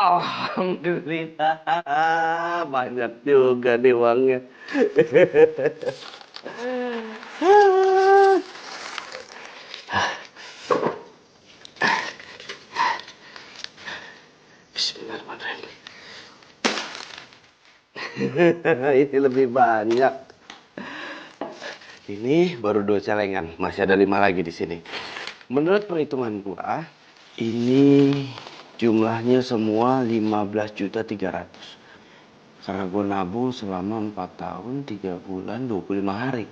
Alhamdulillah, banyak juga nih uangnya. Bismillahirrahmanirrahim. Ini lebih banyak. Ini baru 2 celengan, masih ada 5 lagi di sini. Menurut perhitungan gua, ini jumlahnya semua 15.300.000. Karena gua nabung selama 4 tahun, 3 bulan, 25 hari.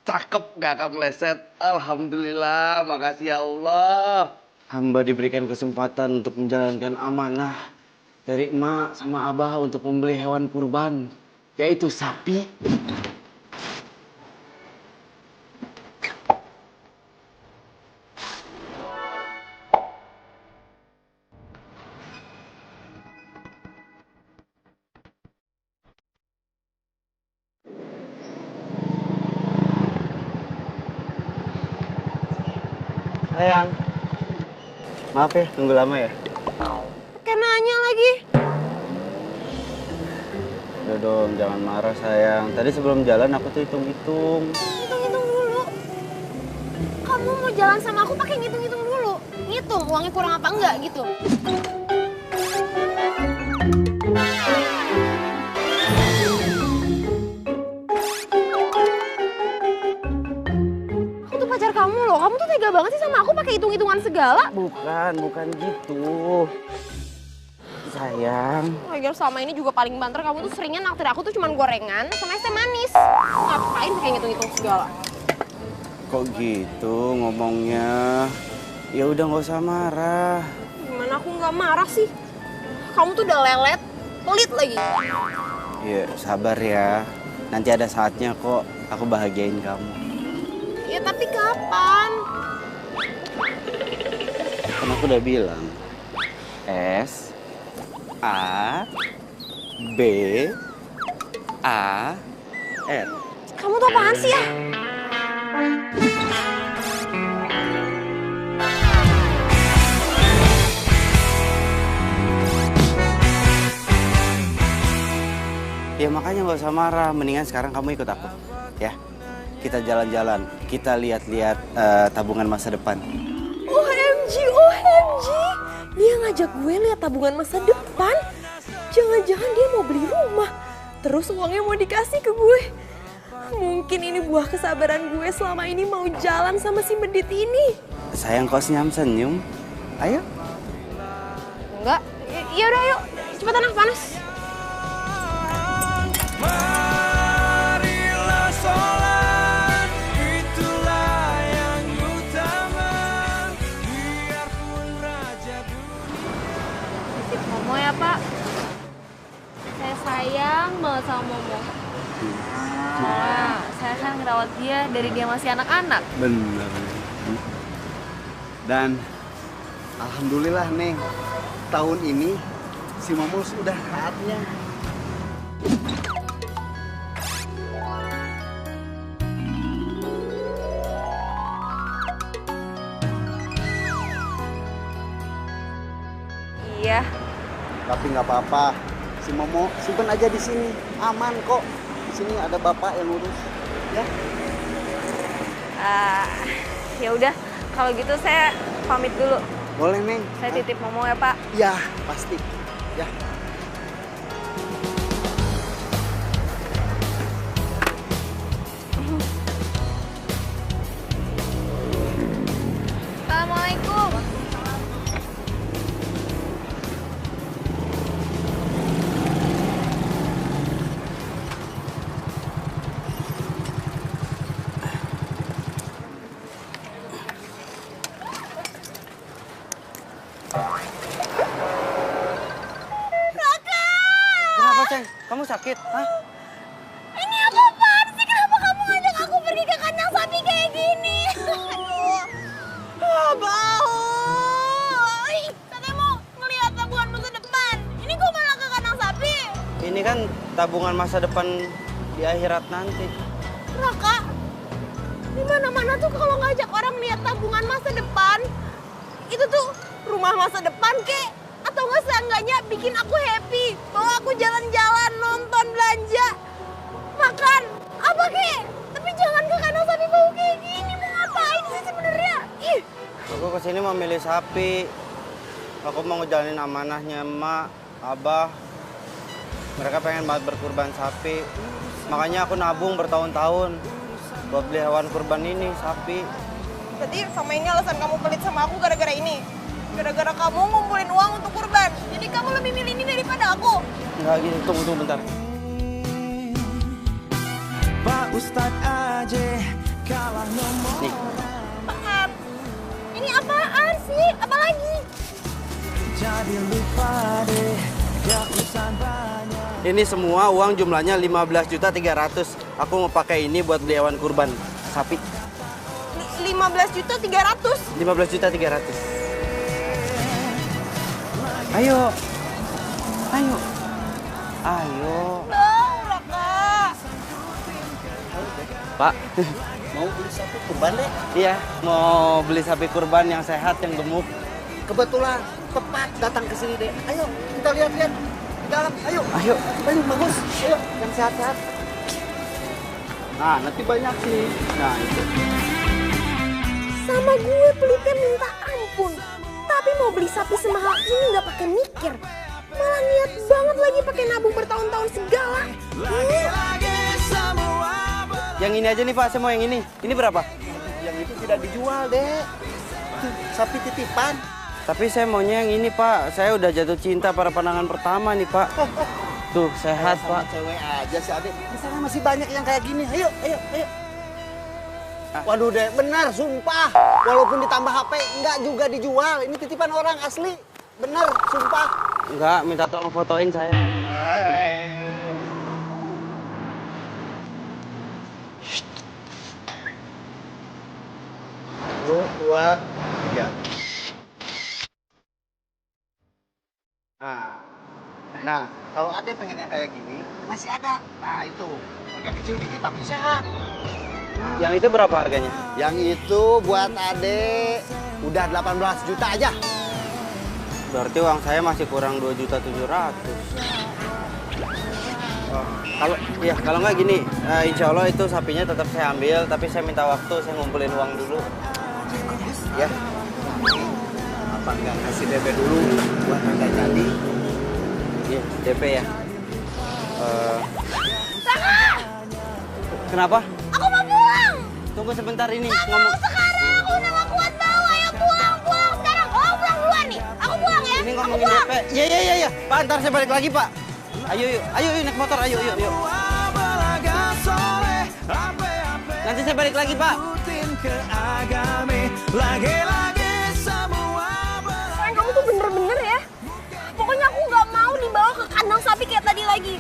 Cakep gak Kang Leset? Alhamdulillah, makasih ya Allah. Hamba diberikan kesempatan untuk menjalankan amanah dari emak sama abah untuk membeli hewan kurban, yaitu sapi. Sayang, maaf ya, tunggu lama ya. Kayak nanya lagi. Udah dong, jangan marah sayang. Tadi sebelum jalan aku tuh hitung-hitung. Hitung-hitung dulu. Kamu mau jalan sama aku pakai ngitung-ngitung dulu. Ngitung uangnya kurang apa enggak gitu. Aku tuh pacar kamu loh. Kamu tuh tega banget sih sama aku pakai hitung-hitungan segala. Bukan gitu. Sayang. Lagian selama ini juga paling banter kamu tuh seringnya naktir aku tuh cuman gorengan sama es teh manis. Ngapain pakai ngitung-ngitung segala? Kok gitu ngomongnya? Ya udah nggak usah marah. Gimana aku nggak marah sih? Kamu tuh udah lelet, pelit lagi. Ya sabar ya. Nanti ada saatnya kok aku bahagiain kamu. Ya tapi kapan? Kan aku udah bilang. S A B A N. Kamu tuh apaan sih ya? Ya makanya nggak usah marah. Mendingan sekarang kamu ikut aku, ya. Kita jalan-jalan. Kita lihat-lihat tabungan masa depan. OMG, OMG. Dia ngajak gue lihat tabungan masa depan. Jangan-jangan dia mau beli rumah. Terus uangnya mau dikasih ke gue. Mungkin ini buah kesabaran gue selama ini mau jalan sama si medit ini. Sayang kok senyum-senyum. Ayo. Enggak. Ya udah yuk. Cepetan ah, panas. Marilah sholat, itulah yang utama, biarpun raja dunia. Titip Momo ya Pak. Saya sayang banget sama Momo. Soalnya saya kan ngerawat dia dari dia masih anak-anak. Bener. Dan alhamdulillah Neng, tahun ini si Momo sudah saatnya. Iya. Tapi nggak apa-apa, si Momo simpen aja di sini, aman kok. Di sini ada bapak yang urus, ya. Ya udah, kalau gitu saya pamit dulu. Boleh Neng. Saya titip Momo ya Pak. Ya pasti, ya. Assalamualaikum. Kenapa Ceng? Kamu sakit? Hah? Ini apaan sih? Kenapa kamu ngajak aku pergi ke kandang sapi kayak gini? Aduh. Bau. Katanya mau ngeliat tabungan masa depan. Ini kok malah ke kandang sapi? Ini kan tabungan masa depan di akhirat nanti. Raka, di mana-mana tuh kalau ngajak orang lihat tabungan masa depan, itu tuh rumah masa depan kek, Atau nggak seenggaknya bikin aku happy. Bawa aku jalan-jalan, nonton, belanja, makan, apa kek. Tapi jangan ke kandang sapi bau kayak gini. Mau ngapain sih sebenarnya? Ih. Aku kesini mau milih sapi. Aku mau ngejalanin amanahnya emak, abah. Mereka pengen banget berkurban sapi. Makanya aku nabung bertahun-tahun buat beli hewan kurban ini, sapi. Berarti sama ini alasan kamu pelit sama aku gara-gara ini? Gara-gara kamu ngumpulin uang untuk kurban. Jadi kamu lebih milih ini daripada aku? Enggak gitu, tunggu bentar. Pak Ustadz aja kalah nomor. Nih, Apaan? Ini apaan sih? Apalagi? Jadi lupa deh, gak usah banyak. ini semua uang jumlahnya 15.300.000. Aku mau pakai ini buat beli hewan kurban sapi. 15.300.000. 15.300.000. Ayo. Ayo. Ayo. Bau, Raka. Pak, Mau beli sapi kurban deh. iya, mau beli sapi kurban yang sehat, yang gemuk. Kebetulan tepat datang ke sini deh. Ayo kita lihat-lihat di dalam. Ayo. Ayo. Ayo bagus. Ayo yang sehat-sehat. Nah, nanti banyak sih. Nah, itu. Sama gue pelitnya minta ampun. Tapi mau beli sapi semahal ini nggak pakai mikir. Malah niat banget lagi pakai nabung bertahun-tahun segala. Lagi semua Yang ini aja nih, Pak. Saya mau yang ini. Ini berapa? Yang itu tidak dijual deh. Tuh, sapi titipan. Tapi saya maunya yang ini, Pak. Saya udah jatuh cinta pada pandangan pertama nih, Pak. Tuh, sehat, Sama Pak. cewek aja sih Ade. Di sana masih banyak yang kayak gini. Ayo, ayo, ayo. Waduh deh, benar, sumpah. Walaupun ditambah HP, enggak juga dijual. Ini titipan orang asli. Bener, sumpah. Enggak, minta tolong fotoin saya. Satu, dua, tiga. Nah, kalau Ade pengen yang kayak gini, masih ada. Nah, itu. Agak kecil dikit tapi sehat. Yang itu berapa harganya? Yang itu buat Ade udah 18 juta aja. Berarti uang saya masih kurang 2.700.000. Kalau nggak gini, insya Allah itu sapinya tetap saya ambil, tapi saya minta waktu, saya ngumpulin uang dulu. Ya. Apa nggak kasih DP dulu buat harga jadi? Iya, DP ya. Kenapa? Aku mau pulang. Tunggu sebentar ini. Nggak mau sekarang. Aku udah nggak kuat bawa. Ayo pulang sekarang. Oh, pulang duluan nih. Aku pulang ya. Ini Aku ngomongin pulang. DP. Iya. Pak, ntar saya balik lagi, Pak. Ayo, naik motor, ayo. belaga soleh, ape-ape Nanti saya balik lagi, Pak. rutin ke agame. Lagi-lagi semua Sayang, kamu tuh bener-bener ya. Pokoknya aku nggak mau dibawa ke kandang sapi kayak tadi lagi.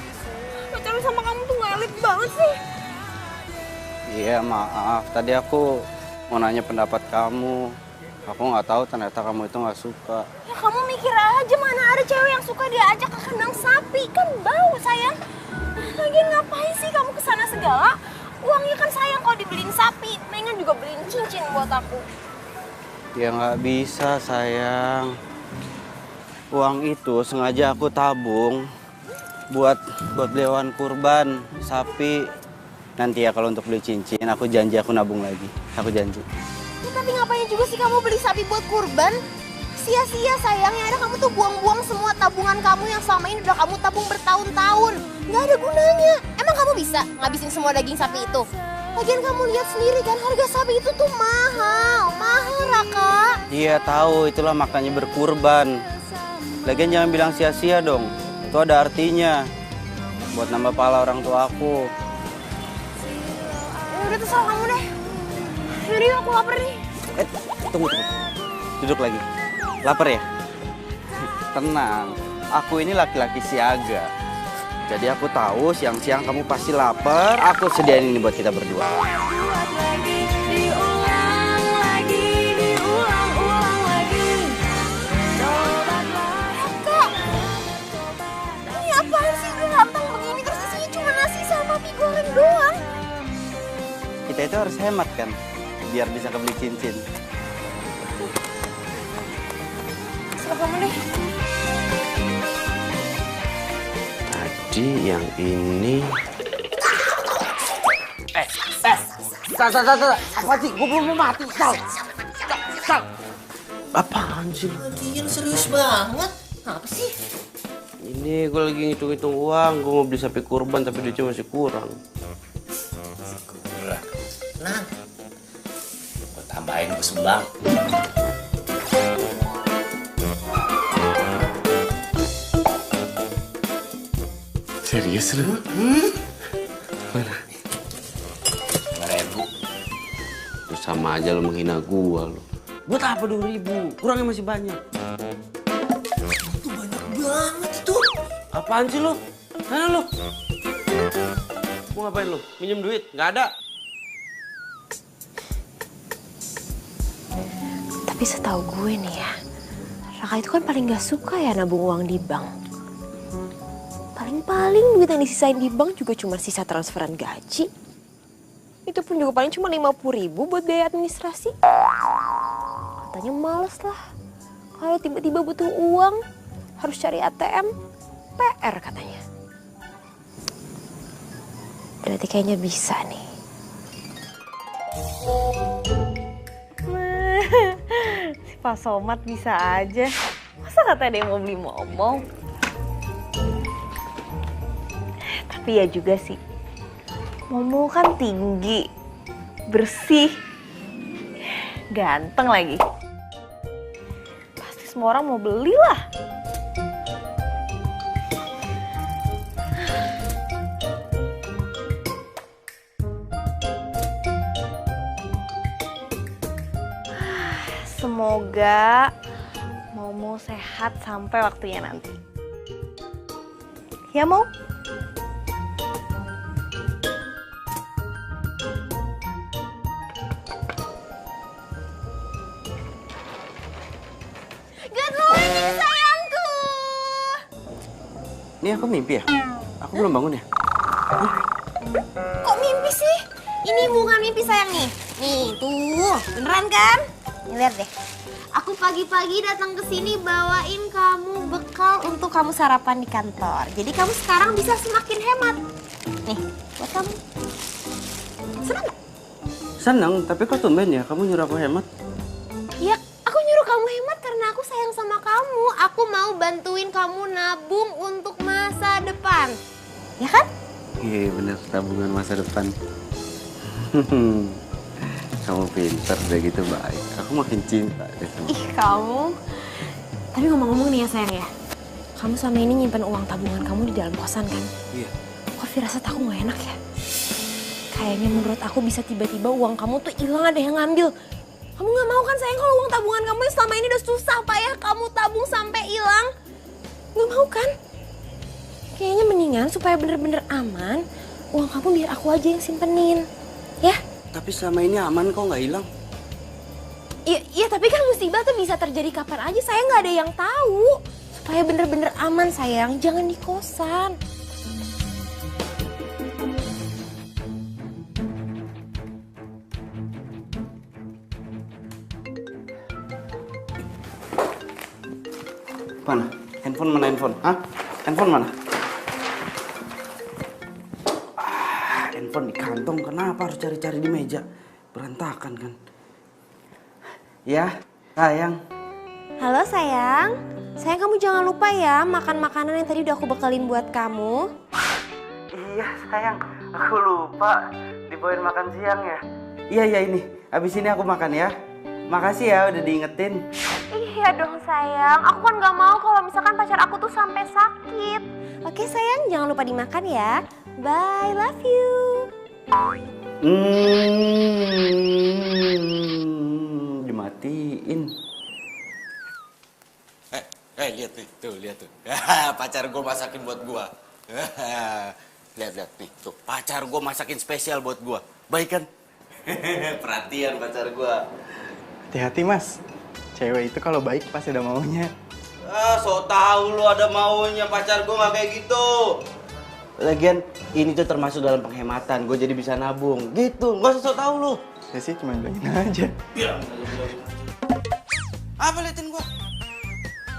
Pacaran sama kamu tuh nggak elit banget sih. Iya, maaf. Tadi aku mau nanya pendapat kamu. Aku nggak tahu ternyata kamu itu nggak suka. Ya kamu mikir aja mana ada cewek yang suka diajak ke kandang sapi. Kan bau sayang. Lagian ngapain sih kamu kesana segala? Uangnya kan sayang kalau dibeliin sapi. Mendingan juga beliin cincin buat aku. Ya nggak bisa, sayang. Uang itu sengaja aku tabung buat beli hewan kurban, sapi. Nanti ya kalau untuk beli cincin, aku janji aku nabung lagi. Aku janji. Ya, tapi ngapain juga sih kamu beli sapi buat kurban? Sia-sia sayang, yang ada kamu tuh buang-buang semua tabungan kamu yang selama ini udah kamu tabung bertahun-tahun. Nggak ada gunanya. Emang kamu bisa ngabisin semua daging sapi itu? Lagian kamu lihat sendiri kan harga sapi itu tuh mahal. Mahal, Raka. Iya tahu, itulah makanya berkurban. Lagian jangan bilang sia-sia dong. Itu ada artinya. Buat nambah pahala orang tua aku. Ya udah terserah kamu deh. Yaudah yuk, aku lapar nih. Tunggu. Duduk lagi. Lapar ya? Tenang. Aku ini laki-laki siaga. Jadi aku tahu siang-siang kamu pasti lapar. Aku sediain ini buat kita berdua. Buat lagi, diulang lagi, diulang-ulang lagi. Cobalah. Kak, ini apaan sih? Udah lapang begini terus isinya cuma nasi sama mie goreng doang. Kita itu harus hemat kan? Biar bisa kebeli cincin. Serah kamu deh. Jadi yang ini... Sal. Apa sih? Gue belum mau mati, Sal. Apaan sih? Lagian serius banget. Apa sih? Ini gue lagi ngitung-ngitung uang. Gue mau beli sapi kurban tapi duitnya masih kurang. Nah, gue tambahin gue sumbang. Serius lu? Mana? 5.000. Lu sama aja lu menghina gua lu. Buat apa 2.000? Kurangnya masih banyak. Itu banyak banget itu. Apaan sih lu? Mana lu? Mau ngapain lu? Minjem duit? Nggak ada. Tapi setahu gue nih ya, Raka itu kan paling gak suka ya nabung uang di bank. Paling-paling duit yang disisain di bank juga cuma sisa transferan gaji. Itu pun juga paling cuma 50.000 buat biaya administrasi. Katanya males lah. Kalau tiba-tiba butuh uang, harus cari ATM, PR katanya. Berarti kayaknya bisa nih. Si Pak Somad bisa aja. Masa katanya dia mau beli momong? Tapi ya juga sih, Momo kan tinggi, bersih, ganteng lagi. Pasti semua orang mau beli lah. Semoga Momo sehat sampai waktunya nanti. Ya, Mo? Good morning, sayangku. Ini aku mimpi ya? Aku belum bangun ya? Kok mimpi sih? Ini bukan mimpi sayang nih. Nih, tuh. Beneran kan? Nih, lihat deh. Aku pagi-pagi datang ke sini bawain kamu bekal untuk kamu sarapan di kantor. Jadi kamu sekarang bisa semakin hemat. Nih, buat kamu. Senang nggak? Seneng, tapi kok tumben ya kamu nyuruh aku hemat? Ya, aku nyuruh kamu hemat karena aku sayang sama kamu. Aku mau bantuin kamu nabung untuk masa depan. Ya kan? Iya bener, tabungan masa depan. Kamu pintar udah gitu baik. Aku makin cinta deh sama Ih, kamu. Tapi ngomong-ngomong nih ya sayang ya. Kamu selama ini nyimpen uang tabungan kamu di dalam kosan kan? Iya. Kok firasat aku gak enak ya? Kayaknya menurut aku bisa tiba-tiba uang kamu tuh hilang, ada yang ngambil. Kamu gak mau kan sayang kalau uang tabungan kamu yang selama ini udah susah payah kamu tabung sampai hilang? Gak mau kan? Kayaknya mendingan supaya bener-bener aman, uang kamu biar aku aja yang simpenin. Ya? Tapi selama ini aman kok nggak hilang? Iya tapi kan musibah tuh bisa terjadi kapan aja, saya nggak ada yang tahu. Supaya bener-bener aman sayang, jangan di kosan. Mana? Handphone mana handphone? Hah? Handphone mana? Handphone di kantong, kenapa harus cari-cari di meja? Berantakan kan? Ya, sayang. Halo sayang, sayang kamu jangan lupa ya makan makanan yang tadi udah aku bekalin buat kamu. Iya sayang, aku lupa dibawain makan siang ya. Iya ini, abis ini aku makan ya. Makasih ya udah diingetin. Iya dong sayang, aku kan gak mau kalau misalkan pacar aku tuh sampai sakit. Oke sayang, jangan lupa dimakan ya. Bye, love you. Dimatiin. Lihat nih, lihat tuh. Pacar gue masakin buat gue. Lihat nih, tuh pacar gue masakin spesial buat gue. Baik kan? Perhatian pacar gue. Hati-hati mas, cewek itu kalau baik pasti ada maunya. So tau lu ada maunya, pacar gue gak kayak gitu. Lagian ini tuh termasuk dalam penghematan, gue jadi bisa nabung gitu. Gak usah so tau lu. Saya sih cuma bilangin aja. Apa liatin gue?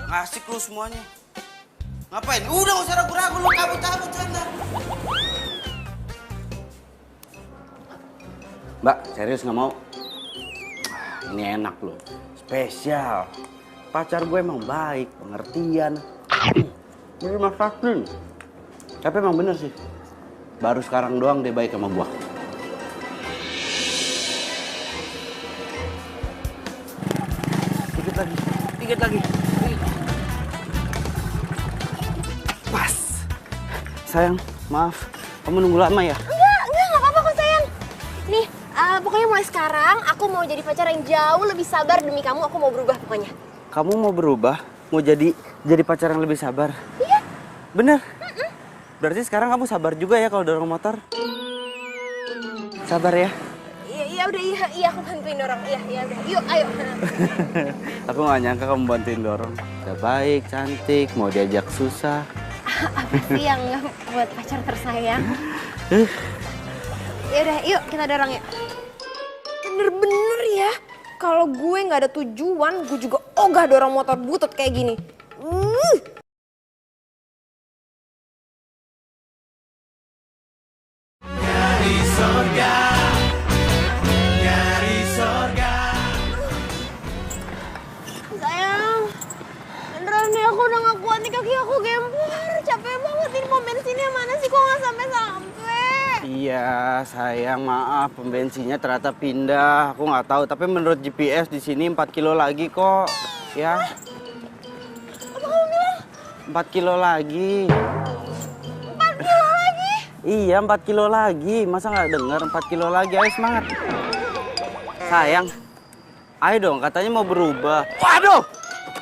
Ngasih lu semuanya. Ngapain? Udah gak usah ragu-ragu, lu cabut sana. Mbak, serius nggak mau? Ini enak loh, spesial. Pacar gue emang baik, pengertian. Bener masakin. Tapi emang bener sih, baru sekarang doang dia baik sama gue. Dikit lagi. Pas. Sayang, maaf. Kamu nunggu lama ya? Enggak apa-apa kok sayang. Nih, pokoknya mulai sekarang aku mau jadi pacar yang jauh lebih sabar demi kamu. Aku mau berubah pokoknya. Kamu mau berubah? Mau jadi pacar yang lebih sabar? Iya. Bener? Berarti sekarang kamu sabar juga ya kalau dorong motor? Sabar ya? Iya aku bantuin dorong. Iya udah. Yuk, ayo. Aku gak nyangka kamu bantuin dorong. Udah baik, cantik, mau diajak susah. Apa sih yang buat pacar tersayang? Ya udah, yuk kita dorong yuk. Bener-bener ya. Kalau gue nggak ada tujuan, gue juga ogah dorong motor butut kayak gini. Sayang, beneran nih aku udah gak kuat nih, kaki aku gempar. Capek banget, ini pom bensinnya mana sih, kok gak sampai-sampai? Iya, sayang, maaf, pom bensinnya ternyata pindah. Aku nggak tahu, tapi menurut GPS di sini 4 kilo lagi kok. Ya. Apa kamu bilang? 4 kilo lagi. 4 kilo lagi? Iya, 4 kilo lagi. Masa nggak dengar 4 kilo lagi? Ayo semangat. Sayang, ayo dong, katanya mau berubah. Waduh!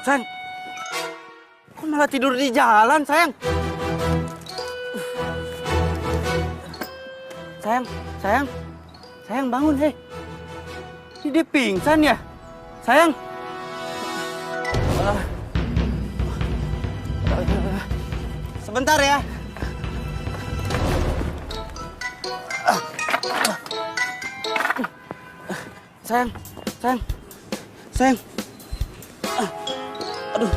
Sayang, kok malah tidur di jalan, sayang? Sayang bangun, hei. Dia pingsan ya? Sayang. Sebentar ya. Sayang. Aduh.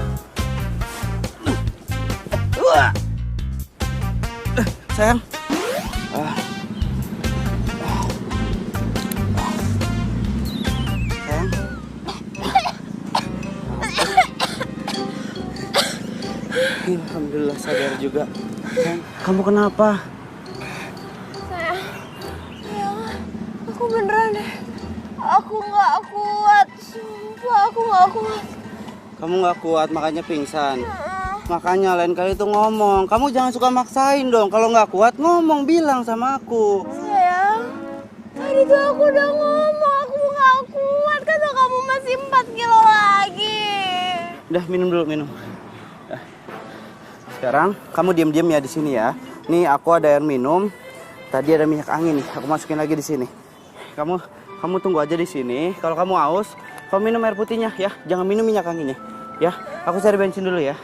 Sayang. Alhamdulillah sadar juga. Sayang, kamu kenapa? Sayang, aku beneran deh. Aku gak kuat, sumpah aku gak kuat. Kamu nggak kuat makanya pingsan. Makanya lain kali tuh ngomong. Kamu jangan suka maksain dong. Kalau nggak kuat ngomong, bilang sama aku. Sayang, tadi tuh aku udah ngomong aku gak kuat. Kata kamu masih 4 kilo lagi. Udah minum dulu, minum. Sekarang kamu diam-diam ya di sini ya. Nih aku ada air minum. Tadi ada minyak angin nih. Aku masukin lagi di sini. Kamu tunggu aja di sini. Kalau kamu haus, kamu minum air putihnya ya. Jangan minum minyak anginnya. Ya, aku cari bensin dulu ya.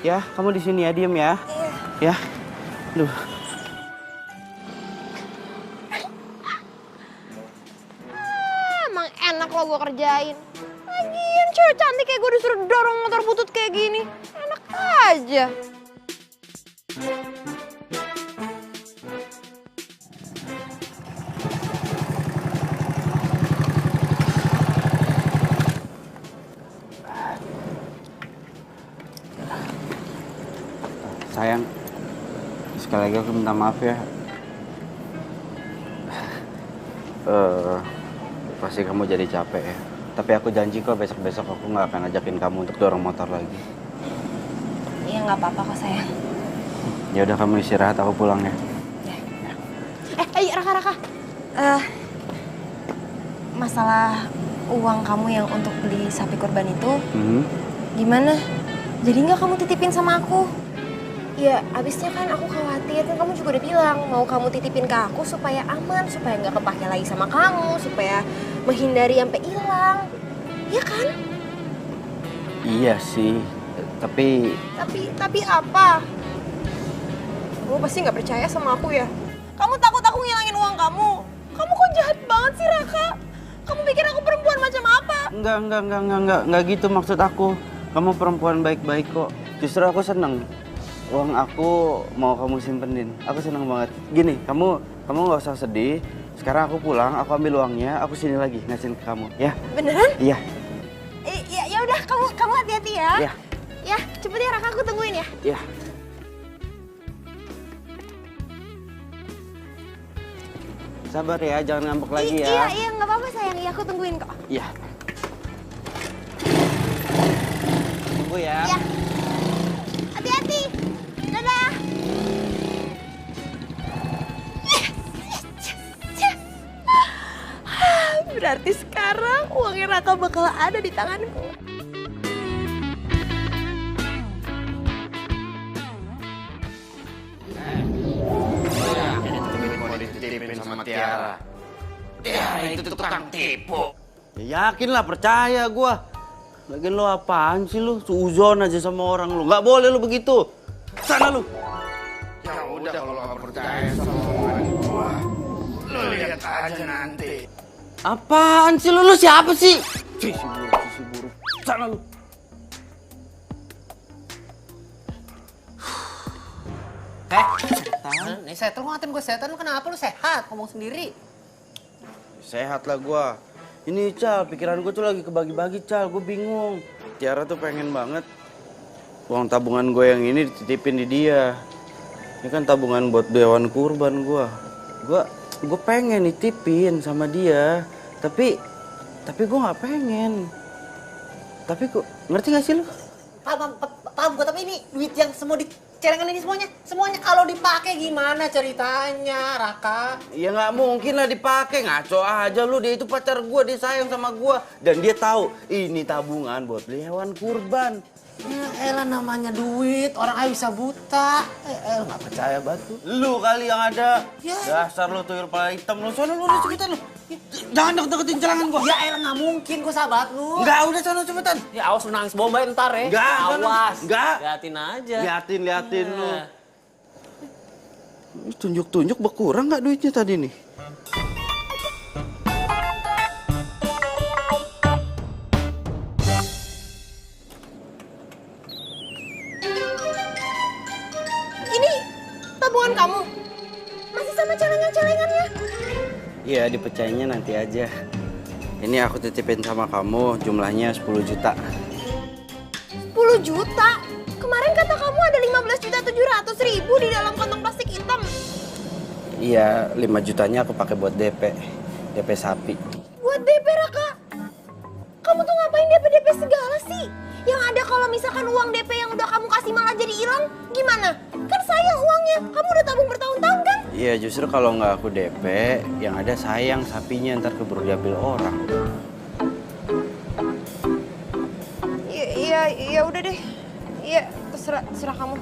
Iya. Ya, kamu di sini ya, diam ya. Iya. Ya. Duh. Emang enak lo gue kerjain. Lagian cewek cantik kayak gue disuruh dorong motor butut kayak gini. Enak aja. Sayang, sekali lagi aku minta maaf ya. Pasti kamu jadi capek ya. Tapi aku janji kok besok-besok aku nggak akan ajakin kamu untuk dorong motor lagi. Iya nggak apa-apa kok sayang. Ya udah kamu istirahat, aku pulang ya. Raka. Masalah uang kamu yang untuk beli sapi kurban itu, gimana? Jadi nggak kamu titipin sama aku? Ya, abisnya kan aku khawatir, kan kamu juga udah bilang mau kamu titipin ke aku supaya aman, supaya nggak kepake lagi sama kamu, supaya menghindari sampai hilang. Iya kan? Iya sih, tapi apa? Kamu pasti nggak percaya sama aku ya? Kamu takut aku ngilangin uang kamu? Kamu kok jahat banget sih, Raka? Kamu pikir aku perempuan macam apa? Enggak gitu maksud aku. Kamu perempuan baik-baik kok. Justru aku seneng. uang aku mau kamu simpenin. Aku senang banget. Gini, kamu nggak usah sedih. Sekarang aku pulang, aku ambil uangnya, aku sini lagi ngasihin ke kamu, ya? Beneran? Iya. Ya udah, kamu hati-hati ya. Iya. Ya, cepet ya Raka, aku tungguin ya. Iya. Sabar ya, jangan ngambek lagi ya. Iya, nggak apa-apa sayang. Iya, aku tungguin kok. Iya. Tunggu ya. Iya. Hati-hati. Dadah. Yes. Berarti sekarang uangnya Raka bakal ada di tanganku. Mau dititipin sama Tiara. Tiara itu tukang tipu. Ya yakin lah, percaya gua. Lagian lo apaan sih lu? Suuzon aja sama orang lu. Nggak boleh lu begitu. Sana lu. Ya udah kalau nggak percaya sama omongan gua, lu lihat aja nanti. Apaan sih lu? Lu siapa sih? Si buruk. Sana lu. Setan? Nih setan, lu ngatain gue setan, lu kenapa lu sehat? Ngomong sendiri. Sehat lah gua. Ini Cal, pikiran gua tuh lagi kebagi-bagi Cal, gua bingung. Tiara tuh pengen banget uang tabungan gue yang ini dititipin di dia. Ini kan tabungan buat hewan kurban gua. Gua pengen nitipin sama dia, tapi gua nggak pengen. Tapi kok ngerti gak sih lu? Paham gue, tapi ini duit yang semua di celengan ini semuanya kalau dipakai gimana ceritanya, Raka? Ya nggak mungkin lah dipakai, ngaco aja lu. Dia itu pacar gua, dia sayang sama gua, dan dia tahu ini tabungan buat beli hewan kurban. Ya elah, namanya duit, orang aja bisa buta. Nggak percaya batu. Lu kali yang ada. Ya. Dasar lu tuyul kepala hitam lu. Soalnya lu udah cepetan lu. Jangan deket-deketin celangan gua. Ya elah, nggak mungkin gue sahabat lu. Enggak, udah sana cepetan. Ya awas lu nangis bomba ntar ya. Nggak, awas. nggak. Liatin aja. Liatin lu. Nah. Ini tunjuk-tunjuk berkurang nggak duitnya tadi nih? Ini tabungan kamu. Masih sama celengan-celengannya. Iya, dipecahinnya nanti aja. Ini aku titipin sama kamu, jumlahnya 10 juta. 10 juta? Kemarin kata kamu ada 15.700.000 di dalam kantong plastik hitam. Iya, 5 jutanya aku pakai buat DP sapi. Buat DP, Raka? Kamu tuh ngapain DP segala sih? Yang ada kalau misalkan uang DP yang udah kamu kasih malah jadi hilang, gimana? Kan sayang uangnya, kamu udah tabung bertahun-tahun kan? Iya, justru kalau nggak aku DP, yang ada sayang sapinya ntar keburu diambil orang. Iya udah deh. Iya, terserah kamu.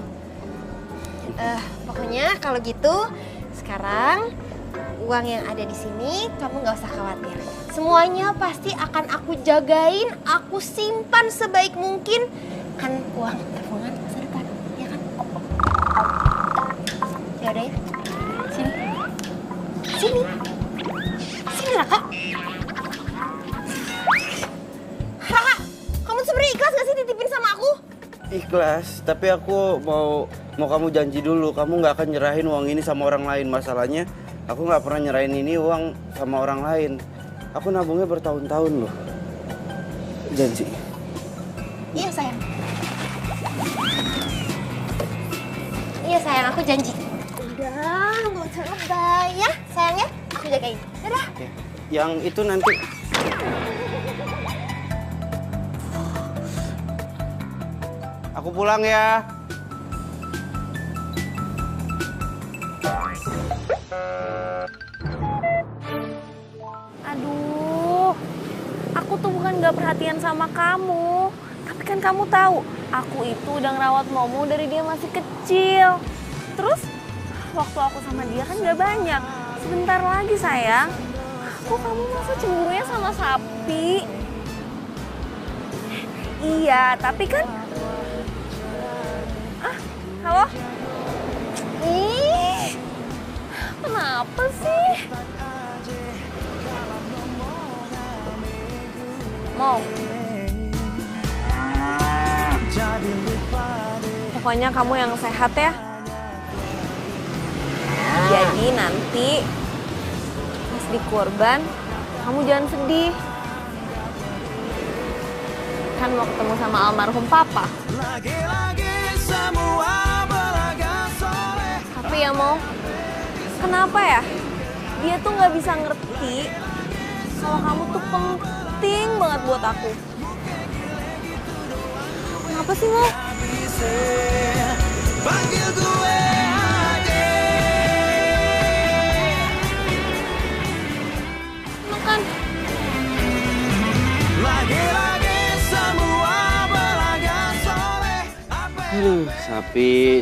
Pokoknya kalau gitu, sekarang uang yang ada di sini kamu nggak usah khawatir. Semuanya pasti akan aku jagain, aku simpan sebaik mungkin. Kan uang tabungan masa depan, ya kan? Ya udah ya. Sini Raka. Raka, kamu sebenarnya ikhlas gak sih titipin sama aku? Ikhlas, tapi aku mau kamu janji dulu, kamu nggak akan nyerahin uang ini sama orang lain. Masalahnya, aku nggak pernah nyerahin ini uang sama orang lain. Aku nabungnya bertahun-tahun loh. Janji. Iya sayang. Iya sayang, aku janji. Udah, nggak usah lebay ya, sayang ya. Aku jagain. Dadah. Oke. Yang itu nanti. Aku pulang ya. Aduh, aku tuh bukan gak perhatian sama kamu. Tapi kan kamu tahu, aku itu udah ngerawat Momo dari dia masih kecil. Terus, waktu aku sama dia kan gak banyak. Sebentar lagi sayang. Kok kamu masa cemburunya sama sapi? Iya, tapi kan... halo? Ih, kenapa sih? Mau? Pokoknya kamu yang sehat ya. Jadi nanti pas di kurban, kamu jangan sedih. Kan mau ketemu sama almarhum papa. Lagi-lagi semua beragam soleh. Tapi ya mau, kenapa ya? Dia tuh nggak bisa ngerti kalau kamu tuh penting banget buat aku. Kenapa sih mau? Panggil gue Makan. lagi-lagi semua beragam soleh. Aduh, sapi.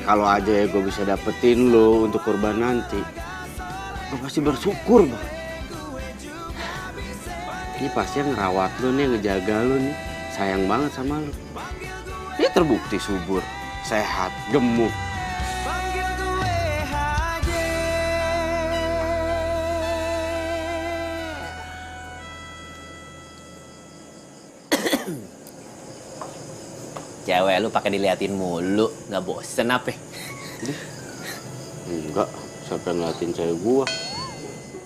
Kalau aja ya gue bisa dapetin lo untuk kurban nanti, gue pasti bersyukur bang. Ini pasti yang ngerawat lo nih, ngejaga lo nih, sayang banget sama lo. Dia terbukti subur, sehat, gemuk. Panggil gue Haji. Cewek lu pakai diliatin mulu, nggak bosen apa? Enggak, siapa yang ngeliatin cewek gua?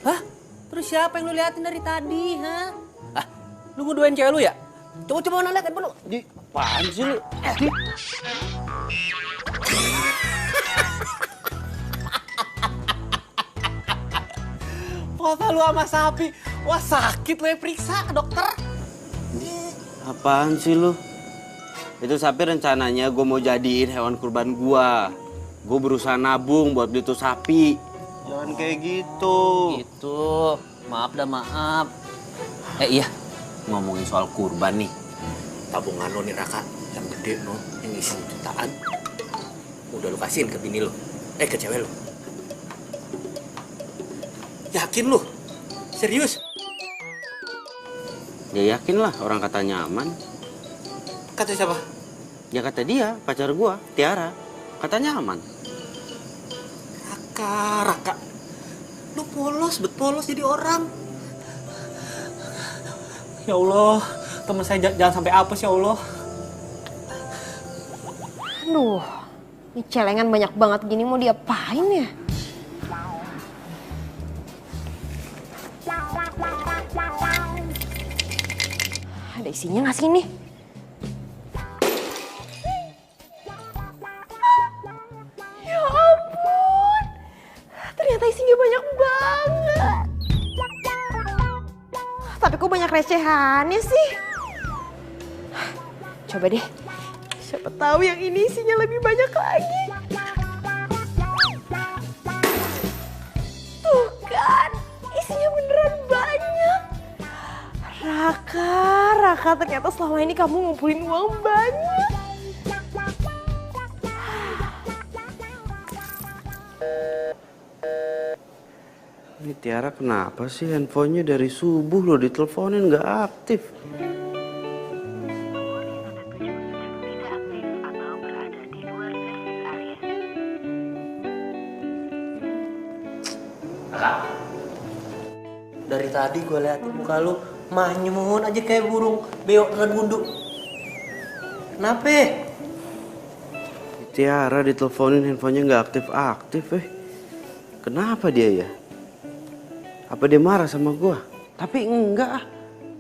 Hah? Terus siapa yang lu liatin dari tadi, ha? Ah, lu ngeduain cewek lu ya? Coba mana lihat dulu. Di, apaan sih lu? Di. Foto lu sama sapi. Wah, sakit lu ya, periksa ke dokter. Apaan sih lu? Itu sapi rencananya gue mau jadiin hewan kurban gua. Gue berusaha nabung buat beli tuh sapi. Jangan kayak gitu. Gitu. Maaf dah, maaf. Iya, ngomongin soal kurban nih. Tabungan lo nih, Raka, yang gede no, yang isi jutaan. Udah lu kasihin ke bini lo. Ke cewek lo. Yakin lu? Serius? Ya yakin lah, orang katanya aman. Kata siapa? Ya kata dia, pacar gua, Tiara. Katanya aman. Raka. Lu polos jadi orang. Ya Allah, teman saya jangan sampai apes ya Allah. Aduh, ini celengan banyak banget gini mau diapain ya? Ada isinya nggak sih ini? Ya ampun, ternyata isinya banyak banget. Tapi kok banyak recehannya sih? Coba deh, siapa tahu yang ini isinya lebih banyak lagi. Tuh kan, isinya beneran banyak. Raka, ternyata selama ini kamu ngumpulin uang banyak. Ini Tiara kenapa sih handphonenya dari subuh lo diteleponin nggak aktif? Dari tadi gue liatin muka lu manyun aja kayak burung beo dengan gundu. Kenapa? Tiara diteleponin handphonenya nggak aktif. Kenapa dia ya? Apa dia marah sama gua? Tapi enggak ah.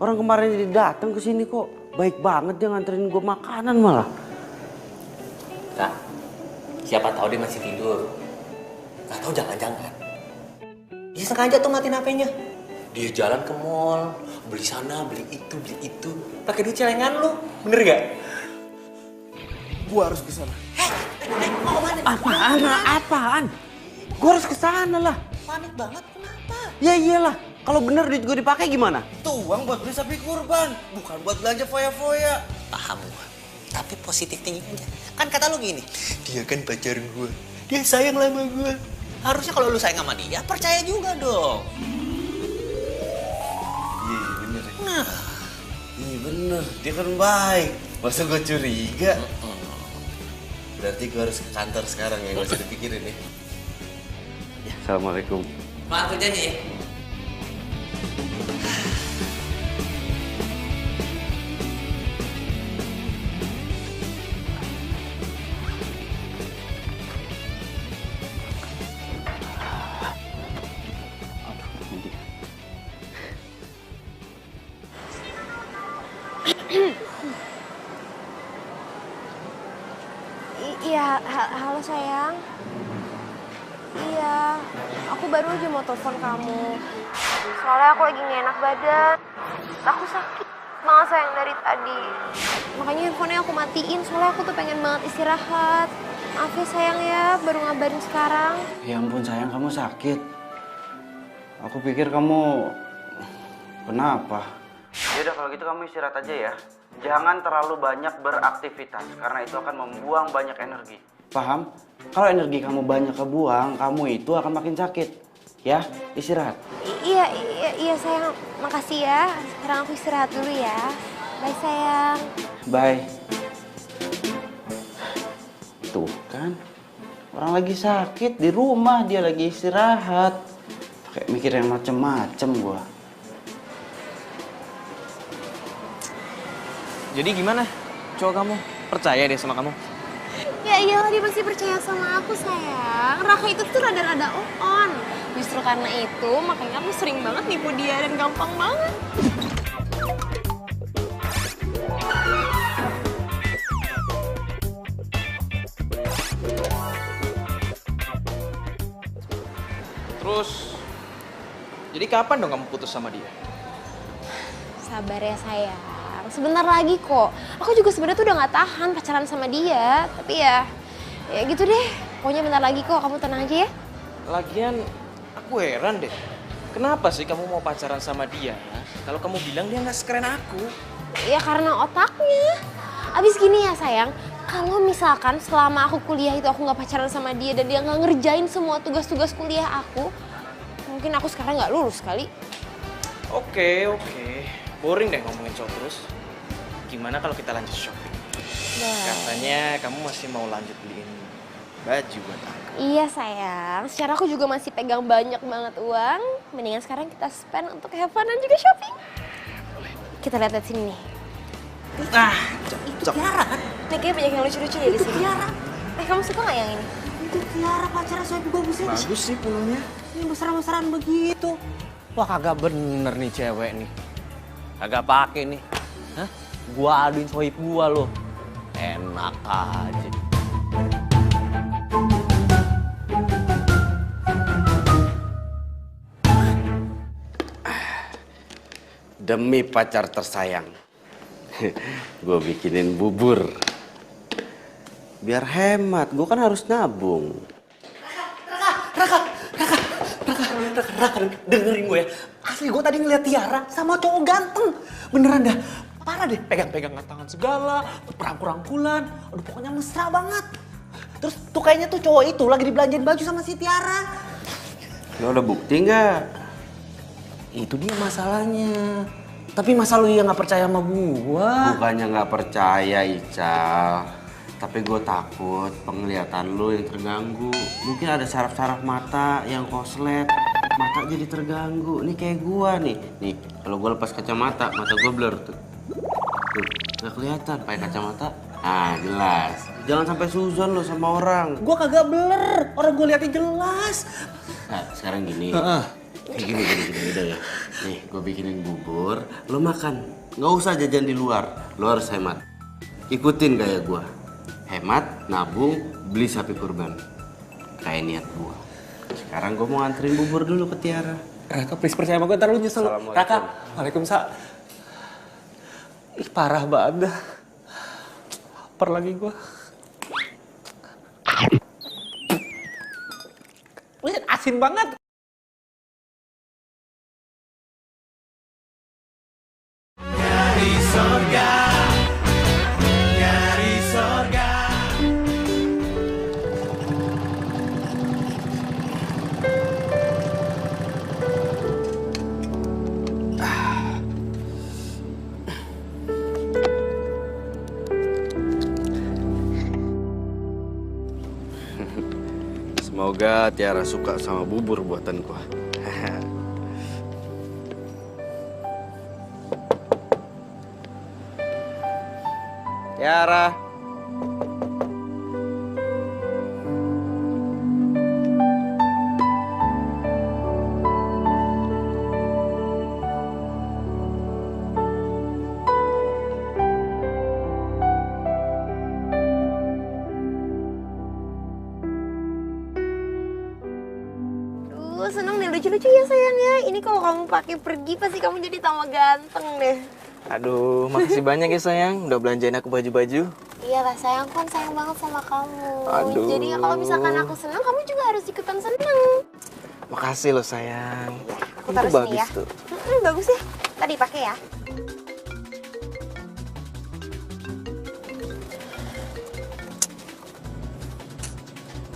Orang kemarin dia datang ke sini kok baik banget, dia nganterin gua makanan malah. Kak, siapa tahu dia masih tidur. Gak tahu jangan-jangan dia sengaja tuh matiin HP-nya. Dia jalan ke mall, beli sana, beli itu. Pakai duit celengan lu, bener gak? Gua harus ke sana. Mau kemana? Apaan? Gua harus ke sana lah. Panik banget, kenapa? Ya iyalah, kalau bener duit gua dipakai gimana? Tuh uang buat beli sapi kurban, bukan buat belanja foya-foya. Paham gua, tapi positif tinggi aja. Kan kata lu gini, dia kan pacar gua, dia sayang sama gua. Harusnya kalau lu sayang sama dia, percaya juga dong. Iya bener. Nah, Iya bener, dia kan baik. Masa gue curiga? Berarti gue harus ke kantor sekarang ya, gak usah dipikirin ya. Assalamualaikum. semangat kerjanya ya. Iya, halo sayang. Iya, aku baru aja mau telepon kamu. Soalnya aku lagi gak enak badan. Aku sakit banget sayang dari tadi. Makanya handphonenya aku matiin, soalnya aku tuh pengen banget istirahat. Maaf ya sayang ya, baru ngabarin sekarang. Ya ampun sayang, kamu sakit. Aku pikir kamu kenapa? Ya udah kalau gitu kamu istirahat aja ya. Jangan terlalu banyak beraktivitas karena itu akan membuang banyak energi. Paham? Kalau energi kamu banyak kebuang, kamu itu akan makin sakit. Ya, istirahat. Iya sayang, makasih ya. Sekarang aku istirahat dulu ya. Bye sayang. Bye. Tuh kan, orang lagi sakit di rumah, dia lagi istirahat. Kayak mikir yang macem-macem gua. Jadi gimana? Cowok kamu percaya deh sama kamu? Ya iyalah dia pasti percaya sama aku sayang. Raka itu tuh rada-rada on. Justru karena itu makanya aku sering banget nipu dia dan gampang banget. Terus, jadi kapan dong kamu putus sama dia? Sabar ya sayang. Sebentar lagi kok. Aku juga sebenarnya tuh udah gak tahan pacaran sama dia. Tapi ya gitu deh. Pokoknya bentar lagi kok, kamu tenang aja ya. Lagian, aku heran deh. Kenapa sih kamu mau pacaran sama dia? Kalau kamu bilang dia nggak sekeren aku. Ya karena otaknya. Abis gini ya sayang, kalau misalkan selama aku kuliah itu aku gak pacaran sama dia dan dia gak ngerjain semua tugas-tugas kuliah aku, mungkin aku sekarang gak lulus kali. Oke. Boring deh ngomongin cowok terus. Gimana kalau kita lanjut shopping? Katanya kamu masih mau lanjut beliin baju buat aku. Iya sayang, secara aku juga masih pegang banyak banget uang. Mendingan sekarang kita spend untuk have fun dan juga shopping. Kita lihat sini nih. Itu Tiara kan? Nih kayaknya banyak yang lucu-lucu ya di sini. Tiara. Kamu suka nggak yang ini? Itu Tiara pacarnya saya bagus ya. Bagus sih pulunya. Ini besar-besaran begitu. Wah kagak bener nih cewek nih. Kagak pake nih. Hah? Gua aduin sohib gua lo. Enak aja. Demi pacar tersayang, gue bikinin bubur. Biar hemat, gue kan harus nabung. Raka, dengerin gue ya. Asli gue tadi ngeliat Tiara sama cowok ganteng. Beneran dah, parah deh. Pegang-pegangan tangan segala, perangkul-rangkulan. Aduh pokoknya mesra banget. Terus tuh kayaknya tuh cowok itu lagi dibelanjain baju sama si Tiara. Lo ada bukti nggak? Itu dia masalahnya. Tapi masa lu yang gak percaya sama gua? Bukannya nggak percaya, Ical. Tapi gue takut penglihatan lo yang terganggu. Mungkin ada saraf-saraf mata yang koslet. Mata jadi terganggu. Nih kayak gue nih. Nih, kalau gue lepas kacamata, mata gue blur tuh. Tuh, nggak kelihatan pakai kacamata. Ah, jelas. Jangan sampai suzon lo sama orang. Gue kagak blur, orang gue liatnya jelas. Nah, sekarang gini. Gini udah ya. Nih, gue bikinin bubur, lo makan. Nggak usah jajan di luar, lo harus hemat. Ikutin gaya gue. Hemat, nabung, beli sapi kurban. Kayak niat gue. Sekarang gue mau nganterin bubur dulu ke Tiara. Raka, please percaya sama gue, ntar lu nyesel. Raka, waalaikumsalam. Ih, parah banget dah. Lapar lagi gue. Asin banget. Semoga Tiara suka sama bubur buatan gua. Tiara. Aduh, seneng deh, lucu-lucu ya sayang ya. Ini kalau kamu pakai pergi pasti kamu jadi tambah ganteng deh. Aduh, makasih banyak ya sayang, udah belanjain aku baju-baju. Iya lah sayang, aku kan sayang banget sama kamu. Aduh. Jadi ya kalau misalkan aku seneng, kamu juga harus ikutan seneng. Makasih loh sayang. Aku taruh Itu sini bagus ya. tuh. Bagus ya. Tadi pakai ya.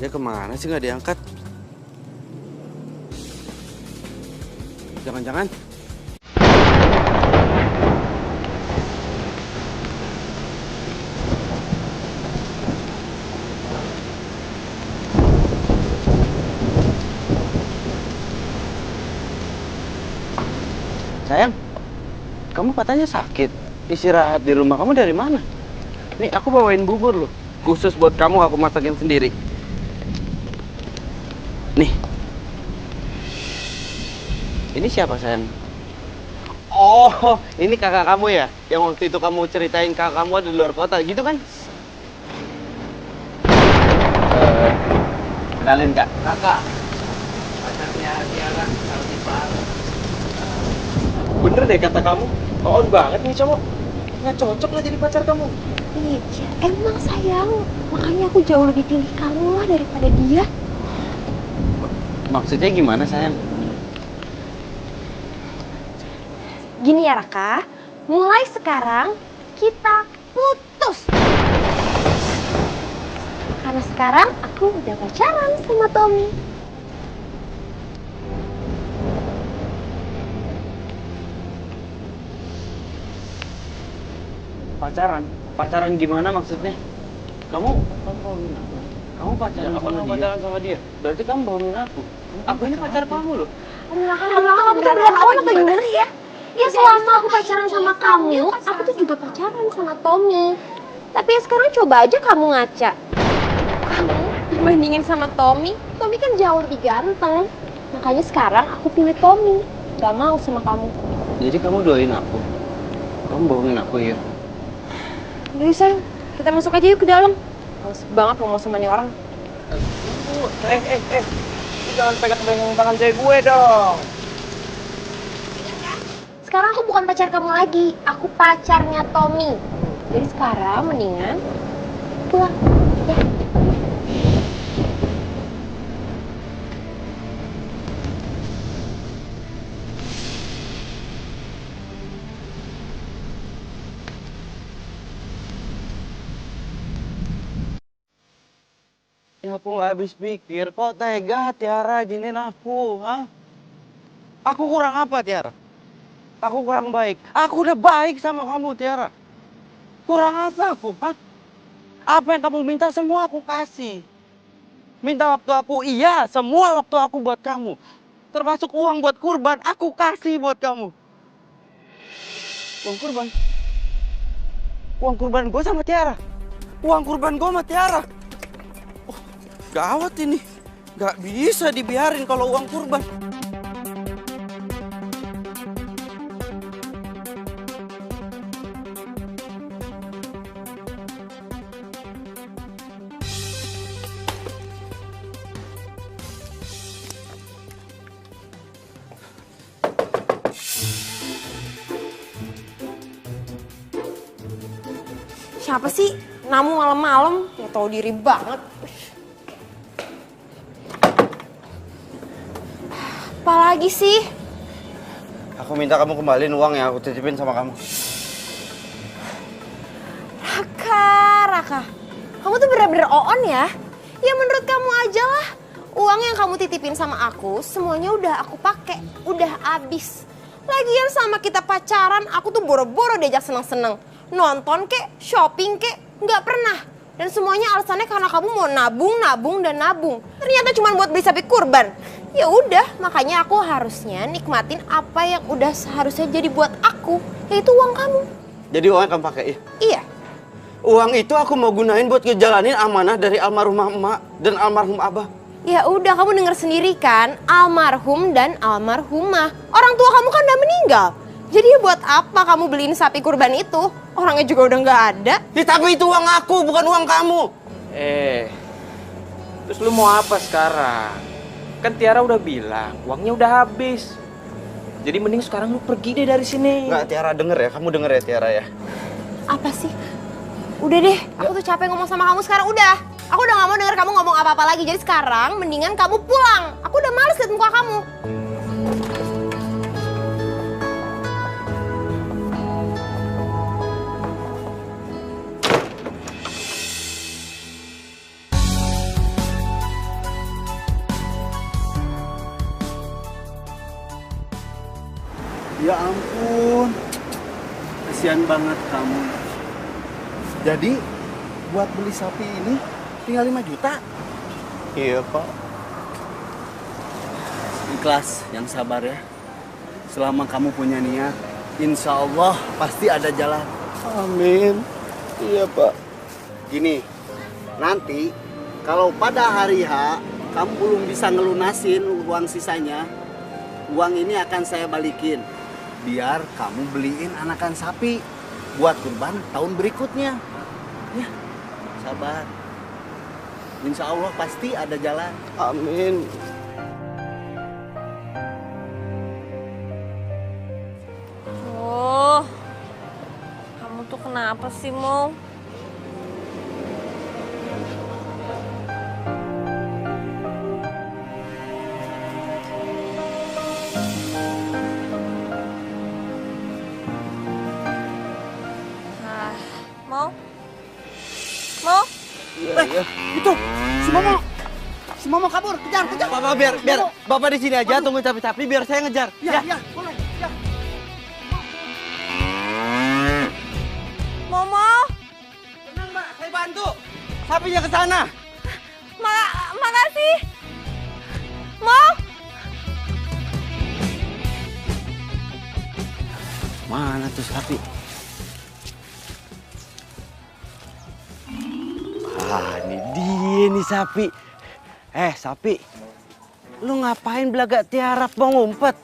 Dia kemana sih nggak diangkat? Jangan-jangan. Sayang, kamu katanya sakit. Istirahat di rumah kamu dari mana? Nih, aku bawain bubur loh. Khusus buat kamu aku masakin sendiri. Nih. Ini siapa, sayang? Oh, ini kakak kamu ya? Yang waktu itu kamu ceritain kakak kamu ada di luar kota, gitu kan? Kenalin, Kak. Kakak. Pacarnya Tiara, Altifar. Bener deh kata kamu. On banget nih cowok. Nggak cocok lah jadi pacar kamu. Iya, emang sayang. Makanya aku jauh lebih pilih kamu lah daripada dia. Maksudnya gimana, sayang? Gini ya Raka, mulai sekarang kita putus. Karena sekarang aku udah pacaran sama Tommy. Pacaran? Pacaran gimana maksudnya? Kamu bohongin aku. Kamu pacaran sama dia? Berarti kamu bohongin aku. Aku ini pacar kamu loh. Kamu tuh bener ya? Ya selama aku pacaran sama kamu, aku tuh juga pacaran sama Tommy. Tapi ya sekarang coba aja kamu ngaca. Kamu dibandingin sama Tommy, Tommy kan jauh lebih ganteng. Makanya sekarang aku pilih Tommy. Gak mau sama kamu. Jadi kamu doain aku? Kamu bohongin aku ya? Udah sayang, kita masuk aja yuk ke dalam. Males banget ngomong sama nih orang. Jangan pegang-pegang tangan cewek gue dong. Sekarang aku bukan pacar kamu lagi, aku pacarnya Tommy. Jadi sekarang mendingan pulang ya. Ya aku nggak habis pikir, kok tega Tiara giniin aku, ha? Aku kurang apa, Tiara? Aku kurang baik. Aku udah baik sama kamu, Tiara. Kurang apa aku, ha? Apa yang kamu minta semua aku kasih. Minta waktu aku, iya, semua waktu aku buat kamu. Termasuk uang buat kurban, aku kasih buat kamu. Uang kurban? Uang kurban gue sama Tiara. Uang kurban gue sama Tiara. Gawat ini, gak bisa dibiarin kalau uang kurban. Siapa sih? Namu malam-malam, nggak tahu diri banget. Apalagi sih? Aku minta kamu kembaliin uang yang aku titipin sama kamu. Raka, kamu tuh bener-bener on ya? Ya menurut kamu aja lah. Uang yang kamu titipin sama aku, semuanya udah aku pakai, udah habis. Lagian sama kita pacaran, aku tuh boro-boro diajak seneng-seneng. Nonton kek, shopping kek, nggak pernah. Dan semuanya alasannya karena kamu mau nabung, dan nabung. Ternyata cuma buat beli sapi kurban. Ya udah, makanya aku harusnya nikmatin apa yang udah seharusnya jadi buat aku, yaitu uang kamu. Jadi uangnya kamu pakai ya? Iya. Uang itu aku mau gunain buat ngejalanin amanah dari almarhumah emak dan almarhum abah. Ya udah, kamu denger sendiri kan, almarhum dan almarhumah. Orang tua kamu kan udah meninggal. Jadi ya buat apa kamu beliin sapi kurban itu? Orangnya juga udah nggak ada. Ya, tapi itu uang aku, bukan uang kamu. Terus lu mau apa sekarang? Kan Tiara udah bilang, uangnya udah habis. Jadi mending sekarang lu pergi deh dari sini. Nggak, Tiara denger ya, kamu denger ya Tiara ya. Apa sih? Udah deh, aku tuh capek ngomong sama kamu sekarang, udah. Aku udah gak mau denger kamu ngomong apa-apa lagi, jadi sekarang mendingan kamu pulang. Aku udah males liat muka kamu. Ya ampun, kasihan banget kamu. Jadi, buat beli sapi ini tinggal 5 juta? Iya Pak. Ikhlas, yang sabar ya. Selama kamu punya niat, insya Allah pasti ada jalan. Amin. Iya Pak. Gini, nanti kalau pada hari H kamu belum bisa ngelunasin uang sisanya, uang ini akan saya balikin. Biar kamu beliin anakan sapi buat kurban tahun berikutnya. Ya, sabar. Insya Allah pasti ada jalan. Amin. Oh, kamu tuh kenapa sih, Mo? Mau? Mau? Iya. Itu, si Momo kabur, kejar. Bapak biar Bapak di sini aja tungguin sapi-sapi biar saya ngejar. Ya, boleh. Ya. Momo? Tenang Mbak, saya bantu. Sapinya ke sana. Makasih. Mau? Mana tuh sapi? Ah, ini dia nih sapi. Sapi. Lu ngapain belagak tiarap mau ngumpet?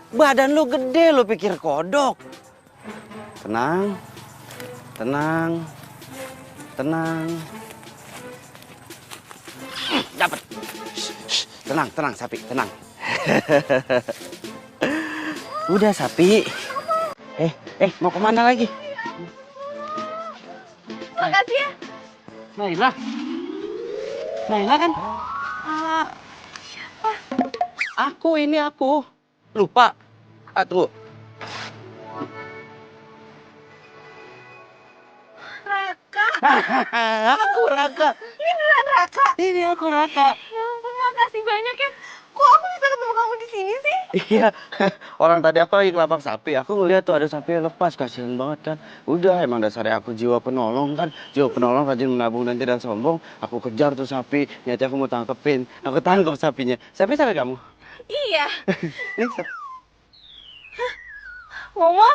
Badan lu gede, lu pikir kodok. Tenang. Dapat. Tenang sapi, tenang. Udah sapi. Mau kemana lagi? Makasih ya. Naila kan? Siapa? Aku. Lupa. Tuh. Raka. Aku Raka. Ini aku Raka. Ya ampun, makasih banyak ya. Kok aku bisa ketemu kamu di sini sih? Iya. Orang tadi aku lagi ke lapak sapi. Aku ngeliat tuh ada sapi yang lepas. Kasihan banget kan. Udah, emang dasarnya aku jiwa penolong kan. Jiwa penolong rajin menabung dan tidak sombong. Aku kejar tuh sapi. Niatnya aku mau tangkepin. Aku tangkap sapinya. Sapi kamu? Iya. Ini sapi. Momo?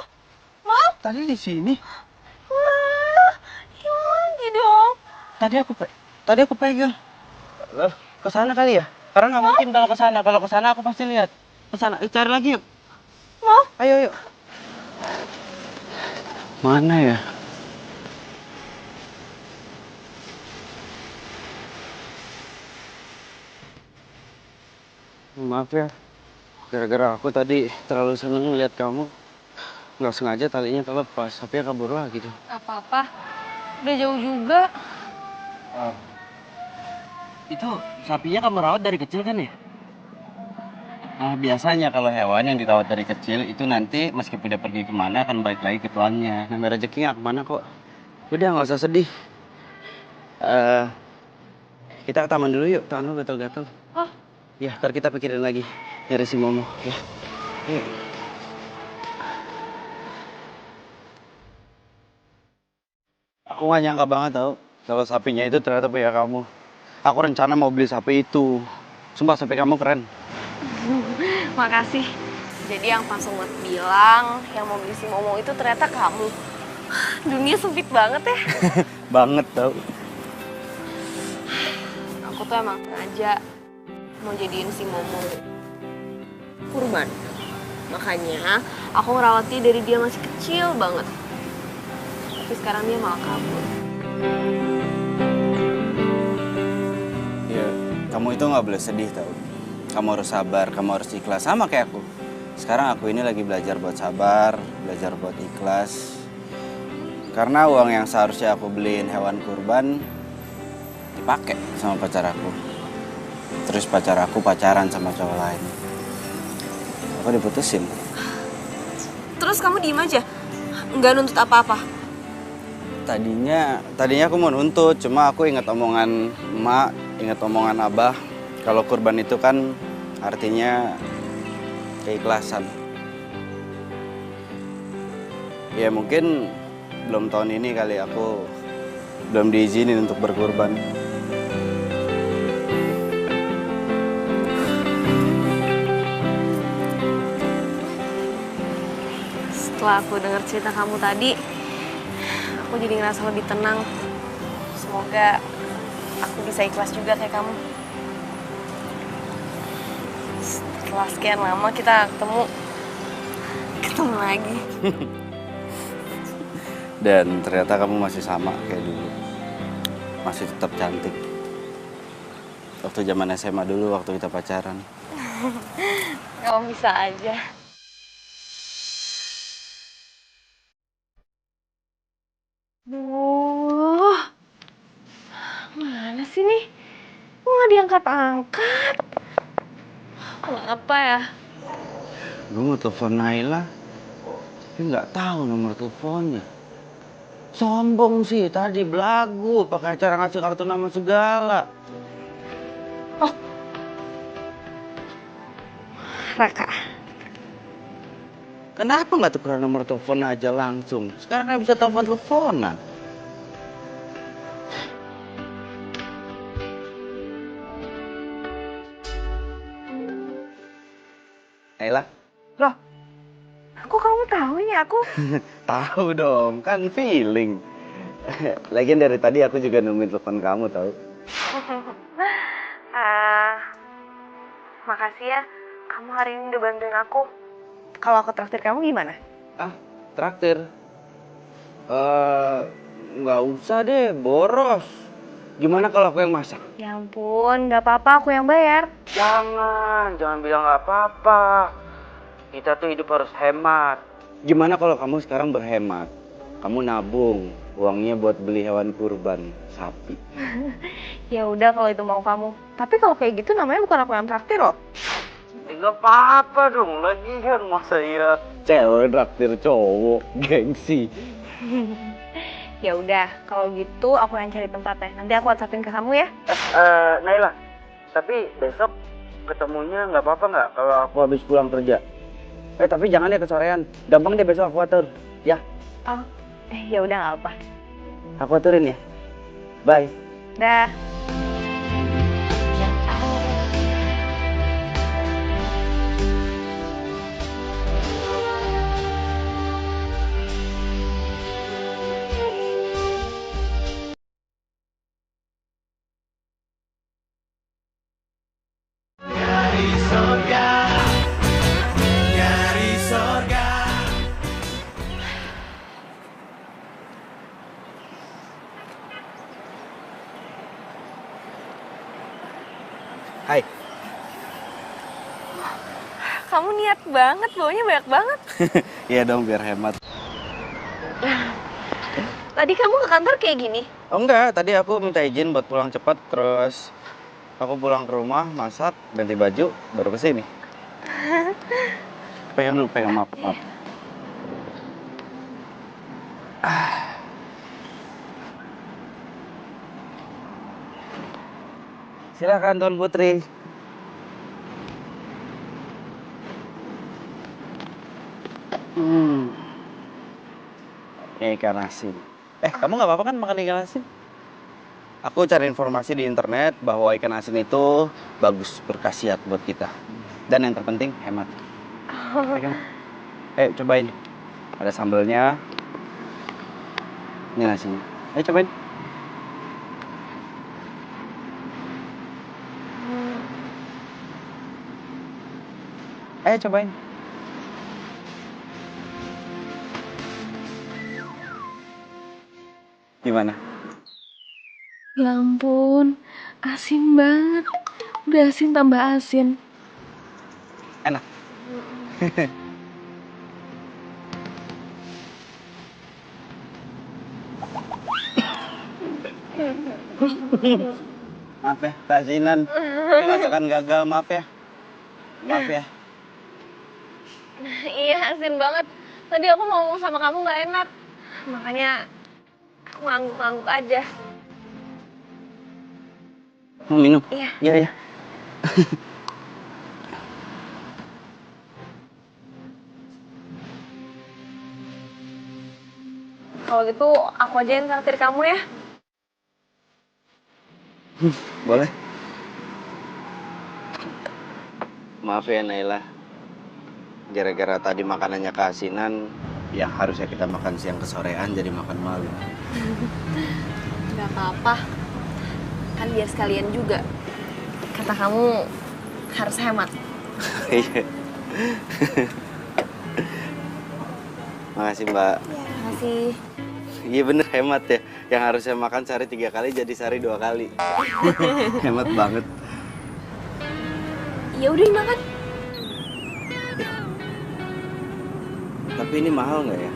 Mau? Tadi di sini. Wah, lagi dong. Tadi aku pegang. Ke sana kali ya? Karena nggak mungkin kalau ke sana. Kalau ke sana aku pasti lihat. Ke sana, cari lagi yuk. Mau? Ayo. Mana ya? Maaf ya. Gara-gara aku tadi terlalu seneng lihat kamu. Nggak sengaja talinya terlepas. Sapinya kabur lagi tuh. Apa-apa. Udah jauh juga. Itu sapinya kamu rawat dari kecil kan ya? Nah, biasanya kalau hewan yang dirawat dari kecil itu nanti meskipun dia pergi kemana akan balik lagi ke tuannya. Namanya rezeki nggak kemana kok. Udah nggak usah sedih. Kita ke taman dulu yuk. Tangan lu gatel-gatel. Oh. Ya, ntar kita pikirin lagi nyari si Momo. Ya. Yuk. Aku gak nyangka banget tau kalau sapinya itu ternyata punya kamu. Aku rencana mau beli sapi itu. Sumpah sapi kamu keren. Makasih. Jadi yang pas Sobat bilang yang mau beli si Momo itu ternyata kamu. Dunia sempit banget ya. Banget tau. Aku tuh emang sengaja mau jadiin si Momo kurban. Makanya aku ngerawat dia dari dia masih kecil banget. Tapi sekarang dia malah kabur. Ya, kamu itu nggak boleh sedih tau. Kamu harus sabar, kamu harus ikhlas, sama kayak aku. Sekarang aku ini lagi belajar buat sabar, belajar buat ikhlas. Karena uang yang seharusnya aku beliin hewan kurban dipakai sama pacar aku. Terus pacar aku pacaran sama cowok lain. Aku diputusin. Terus kamu diem aja? Nggak nuntut apa-apa? Tadinya aku mau nuntut, cuma aku ingat omongan emak, ingat omongan abah. Kalau kurban itu kan artinya keikhlasan. Ya mungkin belum tahun ini kali aku belum diizinin untuk berkurban. Setelah aku dengar cerita kamu tadi, aku jadi ngerasa lebih tenang. Semoga aku bisa ikhlas juga kayak kamu. Setelah sekian lama kita ketemu lagi. Dan ternyata kamu masih sama kayak dulu. Masih tetap cantik. Waktu zaman SMA dulu, waktu kita pacaran. Kamu bisa aja. Duh, mana sih nih? Kok nggak diangkat-angkat? Kenapa ya? Gue mau telepon Naila, tapi nggak tahu nomor teleponnya. Sombong sih, tadi belagu, pakai cara ngasih kartu nama segala. Raka. Kenapa nggak tukeran nomor telepon aja langsung? Sekarang kan bisa telepon-teleponan. Naila? Loh, kok kamu tahu ya aku? Tahu dong, kan feeling. Lagian dari tadi aku juga nungguin telepon kamu, tahu? Makasih ya, kamu hari ini udah bantuin aku. Kalau aku traktir kamu gimana? Traktir? Nggak usah deh, boros. Gimana kalau aku yang masak? Ya ampun, nggak apa-apa, aku yang bayar. Jangan bilang nggak apa-apa. Kita tuh hidup harus hemat. Gimana kalau kamu sekarang berhemat? Kamu nabung, uangnya buat beli hewan kurban, sapi. Ya udah kalau itu mau kamu. Tapi kalau kayak gitu namanya bukan aku yang traktir loh. Nggak apa-apa dong, lagian masa iya cewek traktir cowok, gengsi. Ya udah, kalau gitu aku yang cari tempatnya. Nanti aku WhatsAppin ke kamu ya. Naila, tapi besok ketemunya nggak apa-apa nggak kalau aku habis pulang kerja? Tapi jangan ya kesorean, gampang deh besok aku atur, ya? Oh, ya udah nggak apa. Aku aturin ya. Bye. Dah. Hai. Kamu niat banget, bawanya banyak banget. Iya dong, biar hemat. Tadi kamu ke kantor kayak gini? Oh enggak, tadi aku minta izin buat pulang cepat, terus aku pulang ke rumah, masak, ganti baju, baru kesini. Pegang dulu, maaf. Silakan Tuan Putri. Ini ikan asin. Kamu nggak apa-apa kan makan ikan asin? Aku cari informasi di internet bahwa ikan asin itu bagus, berkhasiat buat kita. Dan yang terpenting hemat. Pegang. Cobain. Ada sambelnya. Ini nasinya. Cobain. Cobain. Gimana? Ya ampun, asin banget. Udah asin tambah asin. Enak. Maaf ya, Kak Sinan. Katakan gagal, maaf ya. Maaf ya. Iya, asin banget. Tadi aku mau ngomong sama kamu nggak enak. Makanya aku ngangguk-ngangguk aja. Mau minum? Iya. Iya, ya. Kalau gitu aku aja yang traktir kamu ya. Boleh. Maaf ya Naila. Gara-gara tadi makanannya keasinan, ya harusnya kita makan siang ke sorean jadi makan malam. Gak apa-apa. Kan biar sekalian juga. Kata kamu harus hemat. Iya. Makasih Mbak. Makasih. Iya bener hemat ya. Yang harusnya makan sehari 3 kali jadi sehari 2 kali. Hemat banget. Ya udah dimakan. Tapi ini mahal nggak ya?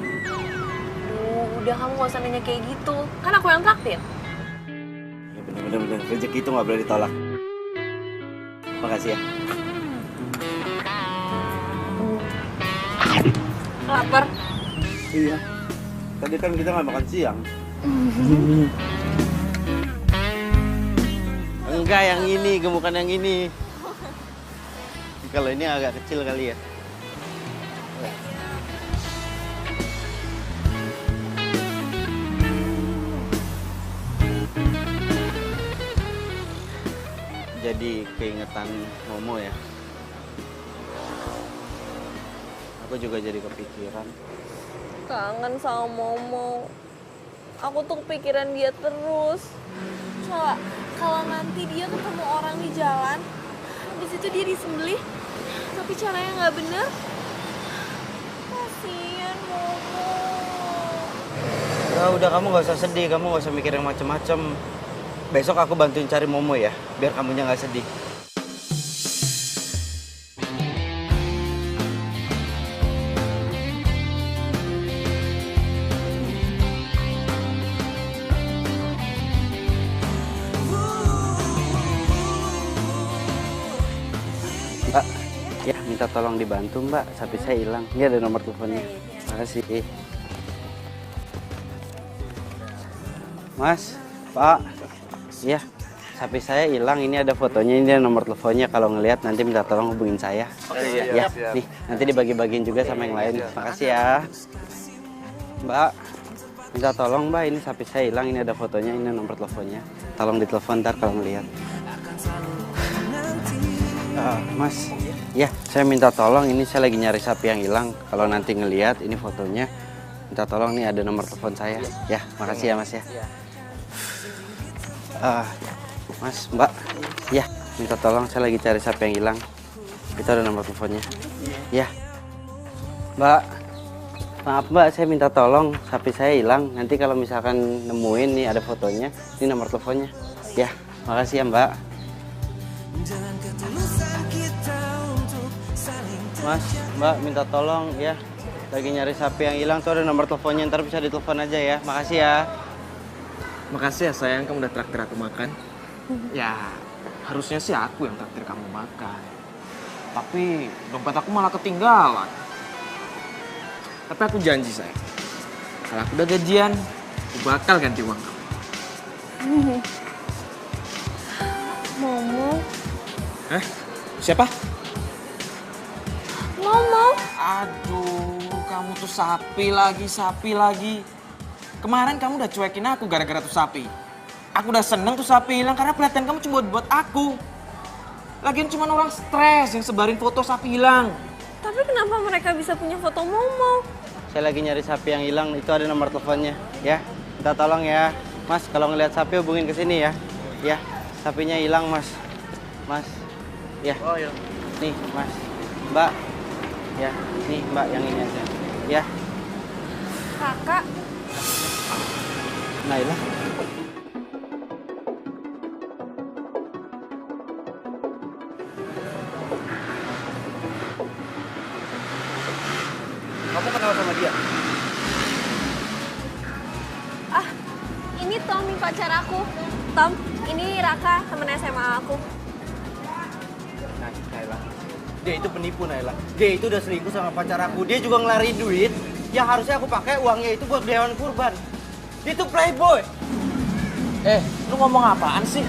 Udah kamu gak usah nanya kayak gitu. Kan aku yang traktir. Ya bener. Rezeki itu nggak boleh ditolak. Makasih ya. Lapar. Iya. Tadi kan kita nggak makan siang. Enggak, yang ini, gemukan yang ini. Kalau ini agak kecil kali ya. Jadi keingetan Momo ya. Aku juga jadi kepikiran. Kangen sama Momo. Aku tuh kepikiran dia terus. Coba kalau nanti dia ketemu orang di jalan, habis itu dia disembelih, tapi caranya nggak bener. Kasian Momo. Udah kamu nggak usah sedih, kamu nggak usah mikir yang macem-macem. Besok aku bantuin cari Momo ya, biar kamunya nggak sedih. Mbak, ya minta tolong dibantu Mbak, sapi saya hilang. Ini ada nomor teleponnya. Makasih. Mas, Pak, iya, sapi saya hilang. Ini ada fotonya, ini ada nomor teleponnya. Kalau ngelihat nanti minta tolong hubungin saya. Ya, nih nanti dibagi-bagiin juga sama yang lain. Makasih ya, Mbak. Minta tolong Mbak, ini sapi saya hilang. Ini ada fotonya, ini nomor teleponnya. Tolong ditelepon ntar kalau ngelihat. Mas, ya saya minta tolong. Ini saya lagi nyari sapi yang hilang. Kalau nanti ngelihat ini fotonya, minta tolong nih ada nomor telepon saya. Ya, makasih ya Mas ya. Mas, Mbak, ya minta tolong saya lagi cari sapi yang hilang. Itu ada nomor teleponnya. Ya, Mbak, maaf Mbak, saya minta tolong sapi saya hilang. Nanti kalau misalkan nemuin nih ada fotonya, ini nomor teleponnya. Ya, makasih ya Mbak. Mas, Mbak, minta tolong ya. Lagi nyari sapi yang hilang tuh ada nomor teleponnya, ntar bisa ditelepon aja ya. Makasih ya. Makasih ya sayang, kamu udah traktir aku makan. Ya, harusnya sih aku yang traktir kamu makan. Tapi dompet aku malah ketinggalan. Tapi aku janji sayang, kalau aku udah gajian, aku bakal ganti uang kamu. Momo. Hah? Siapa? Momo. Aduh, kamu tuh sapi lagi. Kemarin kamu udah cuekin aku gara-gara tuh sapi. Aku udah seneng tuh sapi hilang karena perhatian kamu cuma buat aku. Lagian cuma orang stres yang sebarin foto sapi hilang. Tapi kenapa mereka bisa punya foto Momo? Saya lagi nyari sapi yang hilang, itu ada nomor teleponnya. Ya, minta tolong ya. Mas, kalau ngelihat sapi hubungin ke sini ya. Ya, sapinya hilang Mas. Mas, ya. Oh iya. Nih Mas, Mbak. Ya, nih Mbak yang ini aja. Ya, Kakak. Naila. kenal sama dia? Ah, ini Tommy pacar aku. Tom, ini Raka, temen SMA aku. Nah, Naila. Dia itu penipu, Naila. Dia itu udah selingkuh sama pacar aku. Dia juga ngelari duit yang harusnya aku pakai uangnya itu buat beli hewan kurban. Dia itu playboy. Lu ngomong apaan sih?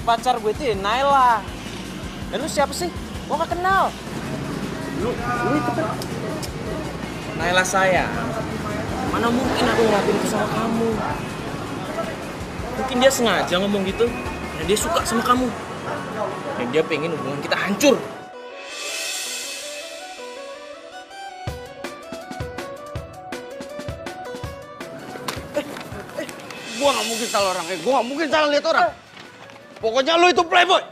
Pacar gue itu ya Naila. Dan lu siapa sih? Gua gak kenal. Lu itu kan Naila saya. Mana mungkin aku ngelakuin itu sama kamu? Mungkin dia sengaja ngomong gitu. Dan dia suka sama kamu. Dan dia pengen hubungan kita hancur. gua nggak mungkin salah orang. Gua nggak mungkin salah lihat orang. Pokoknya lu itu playboy.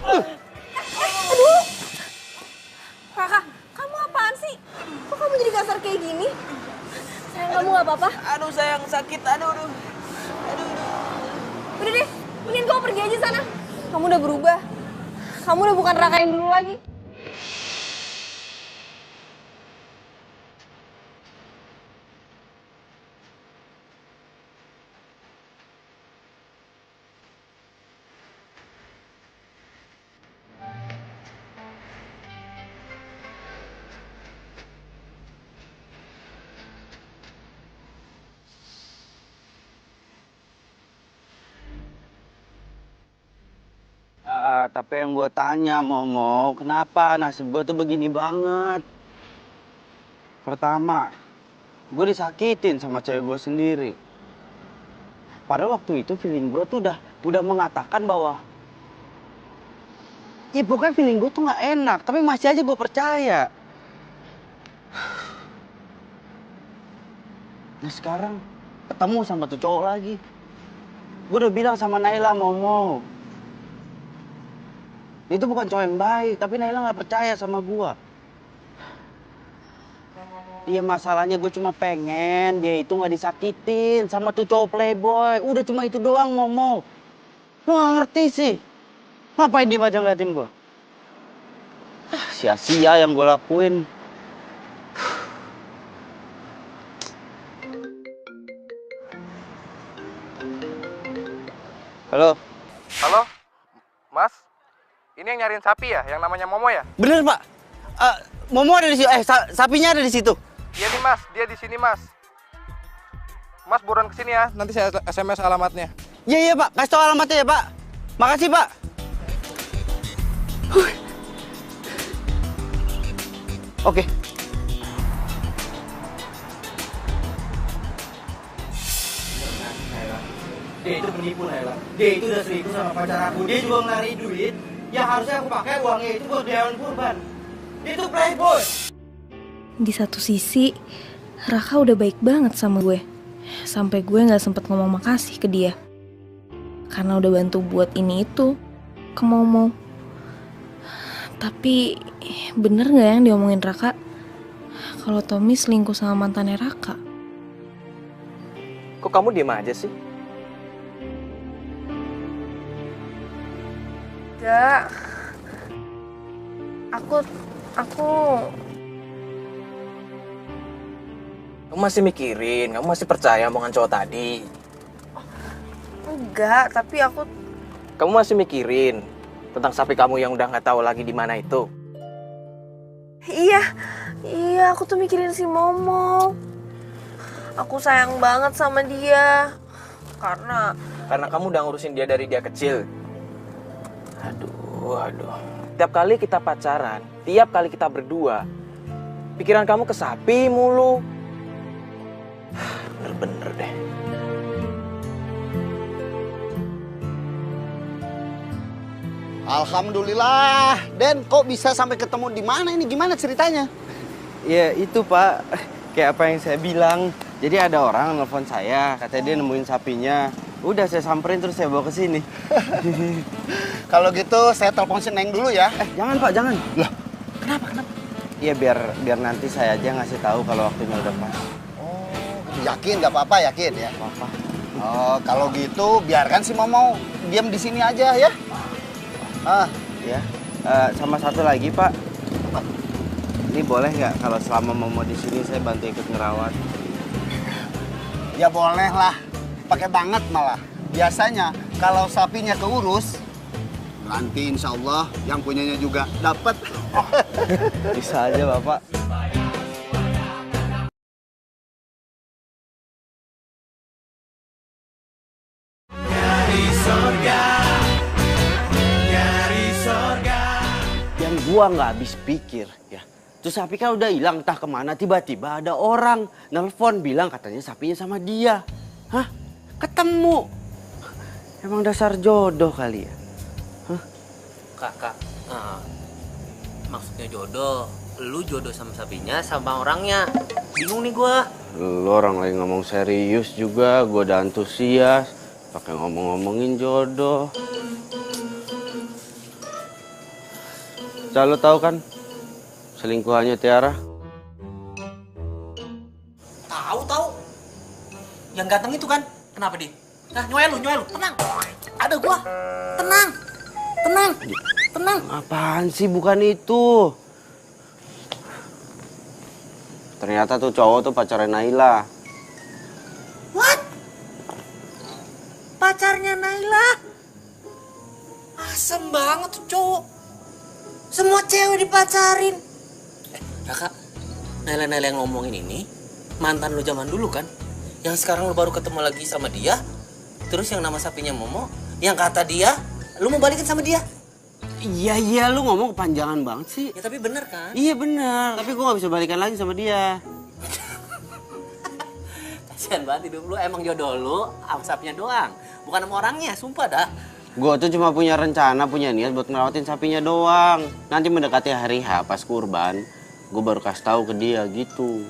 Aduh! Raka, kamu apaan sih? Kok kamu jadi kasar kayak gini? Sayang, kamu gak apa-apa? Aduh sayang, sakit. Aduh. Udah deh, mending kamu pergi aja sana. Kamu udah berubah. Kamu udah bukan Raka yang dulu lagi. Tapi yang gue tanya, Momo, kenapa nasib gue tuh begini banget? Pertama, gue disakitin sama cewek gue sendiri. Padahal waktu itu feeling gue tuh udah mengatakan bahwa ya pokoknya feeling gue tuh gak enak, tapi masih aja gue percaya. Nah sekarang ketemu sama tuh cowok lagi. Gue udah bilang sama Naila, Momo, itu bukan cowok yang baik, tapi Naila gak percaya sama gua. Iya masalahnya gue cuma pengen dia itu gak disakitin sama tuh cowok playboy. Udah cuma itu doang, Momo. Lu gak ngerti sih. Ngapain dia aja ngeliatin gua? Sia-sia yang gue lakuin. Halo? Halo? Mas? Ini yang nyariin sapi ya? Yang namanya Momo ya? Bener, Pak. Momo ada di situ. Sapinya ada di situ. Iya nih mas, dia di sini mas. Mas buruan kesini ya, nanti saya SMS alamatnya. Iya, Pak. Kasih tau alamatnya ya, Pak. Makasih, Pak. Oke. Dia itu penipu, Naila. Dia itu udah selingkuh sama pacar aku. Dia juga ngelari duit yang harusnya aku pakai uangnya itu buat beli hewan kurban. Dia itu playboy. Di satu sisi, Raka udah baik banget sama gue. Sampai gue gak sempet ngomong makasih ke dia. Karena udah bantu buat ini itu ke Momo. Tapi bener gak yang diomongin Raka? Kalau Tommy selingkuh sama mantannya Raka? Kok kamu diem aja sih? Enggak. Aku Kamu masih mikirin, kamu masih percaya omongan cowok tadi. enggak, tapi aku Kamu masih mikirin tentang sapi kamu yang udah nggak tahu lagi di mana itu. Iya, aku tuh mikirin si Momo. Aku sayang banget sama dia. Karena kamu udah ngurusin dia dari dia kecil. Aduh. Tiap kali kita pacaran, tiap kali kita berdua, pikiran kamu ke sapi mulu. Bener-bener deh. Alhamdulillah. Den, kok bisa sampai ketemu di mana ini? Gimana ceritanya? Ya itu Pak, kayak apa yang saya bilang. Jadi ada orang nelfon saya, katanya dia nemuin sapinya. Udah saya samperin terus saya bawa ke sini. Kalau gitu saya telepon si Neng dulu ya. Jangan Pak, jangan. Lah, kenapa? Iya biar nanti saya aja ngasih tahu kalau waktunya udah pas. Yakin nggak apa-apa, yakin ya? Apa? Oh, kalau gitu biarkan si Momo diam di sini aja ya. Ya, sama satu lagi Pak. Ini boleh nggak kalau selama Momo di sini saya bantu ikut ngerawat? Ya boleh lah, pakai banget malah. Biasanya kalau sapinya keurus, nanti insya Allah yang punyanya juga dapat. Bisa aja Bapak. Yang gua nggak habis pikir ya. Terus sapi kan udah hilang entah kemana, tiba-tiba ada orang nelpon bilang katanya sapinya sama dia. Hah? Ketemu. Emang dasar jodoh kali ya? Hah? Kak, maksudnya jodoh. Lu jodoh sama sapinya sama orangnya. Bingung nih gua. Lu orang lagi ngomong serius juga, gua udah antusias. Pakai ngomong-ngomongin jodoh. Lo tahu kan selingkuhannya Tiara? Tahu. Yang ganteng itu kan? Kenapa dia? Nah, nyoel lu. Tenang. Ada gua. Tenang. Apaan sih, bukan itu. Ternyata tuh cowok tuh pacarnya Naila. What? Pacarnya Naila? Asem banget tuh cowok. Semua cewek dipacarin. Kakak, Naila yang ngomongin ini mantan lu zaman dulu kan? Yang sekarang lu baru ketemu lagi sama dia. Terus yang nama sapinya Momo, yang kata dia, lu mau balikin sama dia. Iya, lu ngomong kepanjangan banget sih. Ya tapi bener kan? Iya bener, tapi gua gak bisa balikan lagi sama dia. Kasian banget hidup lu, emang jodoh lu sama sapinya doang. Bukan sama orangnya, sumpah dah. Gua tuh cuma punya rencana, punya niat buat ngerawatin sapinya doang. Nanti mendekati hari H pas kurban, gua baru kasih tahu ke dia gitu.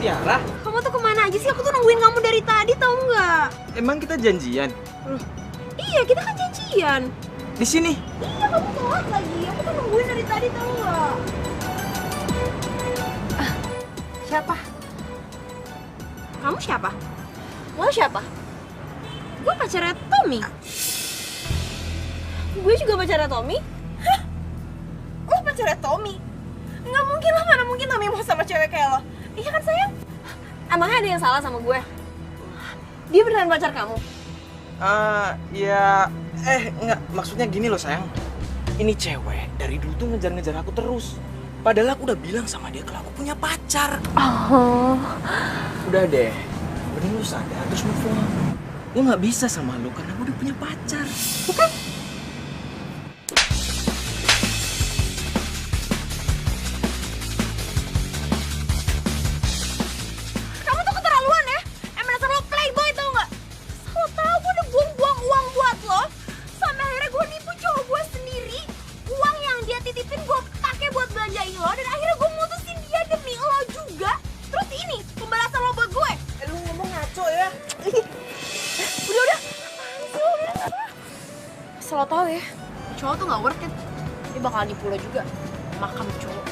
Tiara, Kamu tuh kemana aja sih? Aku tuh nungguin kamu dari tadi, tau nggak? emang kita janjian? Iya, kita kan janjian. Di sini? Iya, kamu telat lagi. Aku tuh nungguin dari tadi, tau nggak? Siapa? Kamu siapa? Lo siapa? Gue pacarnya Tommy. Gue juga pacarnya Tommy. Hah? Lo pacarnya Tommy? Nggak mungkin lah, mana mungkin Tommy mau sama cewek kayak lo. Iya kan sayang? Emangnya ada yang salah sama gue? Dia beneran pacar kamu? Enggak, maksudnya gini loh sayang. Ini cewek dari dulu tuh ngejar-ngejar aku terus. Padahal aku udah bilang sama dia kalau aku punya pacar. Oh. Udah deh, mending lu sadar terus move on. Gue nggak bisa sama lu karena gue udah punya pacar. Bukan? Kamu tuh keterlaluan ya? Emang dasar lo playboy tau nggak? Lo tau gue udah buang-buang uang buat lo. Sampai akhirnya gue nipu cowok gue sendiri. Uang yang dia titipin gue pakai buat belanjain lo. Dan akhirnya gue mutusin dia demi lo juga. Terus ini pembalasan lo buat gue. Lu ngomong ngaco ya? Udah. Asal lo tau ya, cowok tuh gak worth it. Dia bakal nipu lo juga. Makan cowok.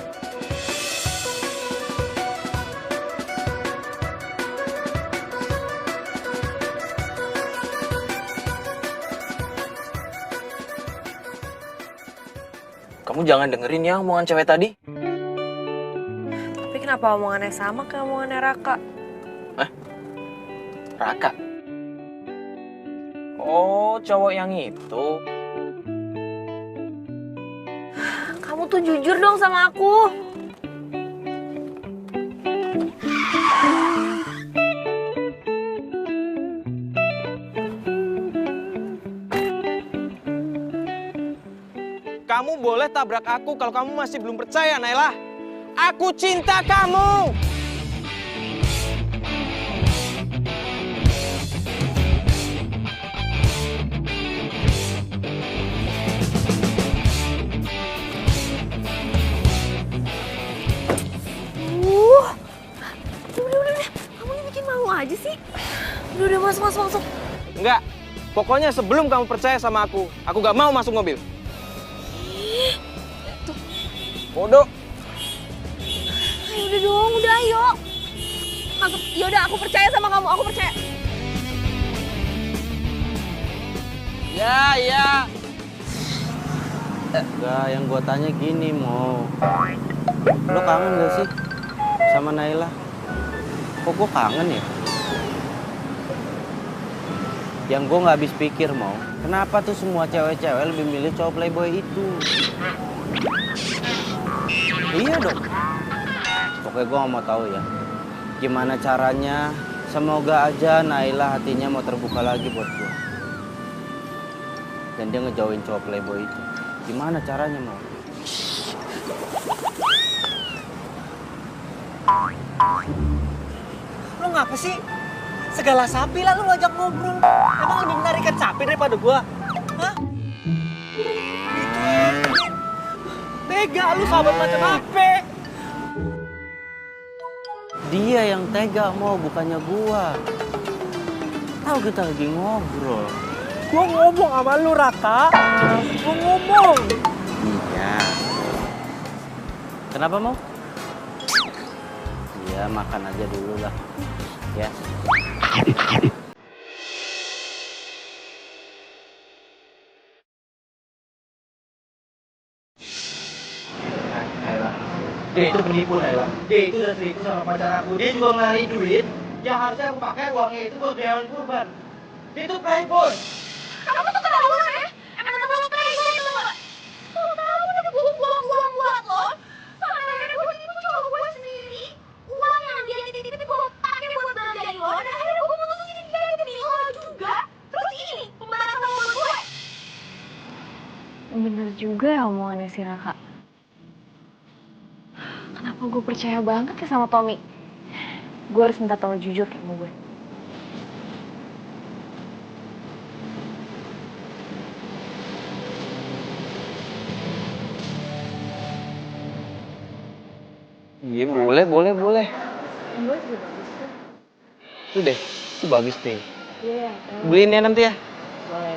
Kamu jangan dengerin ya omongan cewek tadi. Tapi kenapa omongannya sama kayak omongannya Raka? Raka. Oh, cowok yang itu. Kamu tuh jujur dong sama aku. Kamu boleh tabrak aku kalau kamu masih belum percaya, Naila. Aku cinta kamu. Udah. Kamu ini bikin malu aja sih. Udah, masuk. Enggak. Pokoknya sebelum kamu percaya sama aku gak mau masuk mobil. Ih, Tuh. Bodoh. Ayo udah dong, udah ayo. Masuk, yaudah aku percaya sama kamu, aku percaya. Ya. Enggak, yang gua tanya gini, Mo. Lo kangen gak sih sama Naila? Kok gua kangen ya? Yang gua nggak habis pikir, Mo. Kenapa tuh semua cewek-cewek lebih milih cowok playboy itu? Iya dong. Pokoknya gua nggak mau tahu ya. Gimana caranya? Semoga aja Naila hatinya mau terbuka lagi buat gua. Dan dia ngejauhin cowok playboy itu. Gimana caranya, Mo? Lo ngapa sih? Segala sapi lah lo ngajak ngobrol. Emang lebih menarik ikan sapi daripada gua? Hah? Tega lu sahabat macam apa? Dia yang tega, Mo, bukannya gua. Tahu kita lagi ngobrol. Gua ngomong sama lu, Raka. Gua ngomong. Iya. Kenapa, Mo? Iya, makan aja dulu lah. Ya. Dia itu penipu, Naila. Dia itu udah selingkuh sama pacar aku. Dia juga ngelari duit yang harusnya aku pakai uangnya itu buat biayain kurban. Dia itu playboy. Kamu tuh keterlaluan ya? Emang kenapa playboy itu gak? Kalau kamu udah buang-buang buat lo, sampai akhirnya gue tipu cowok gue sendiri, uang yang dia titip gue pakai buat belanjain lo, dan akhirnya gue mutusin dia demi lo juga. Terus ini, pembalasan sama gue. Bener juga ya omongannya si Raka. Kenapa gue percaya banget ya sama Tommy? Gue harus minta tolong jujur kayak sama gue. Iya, boleh. Gue juga bagus tuh. Tuh deh, itu bagus nih. Iya, Beliin ya nanti ya? boleh.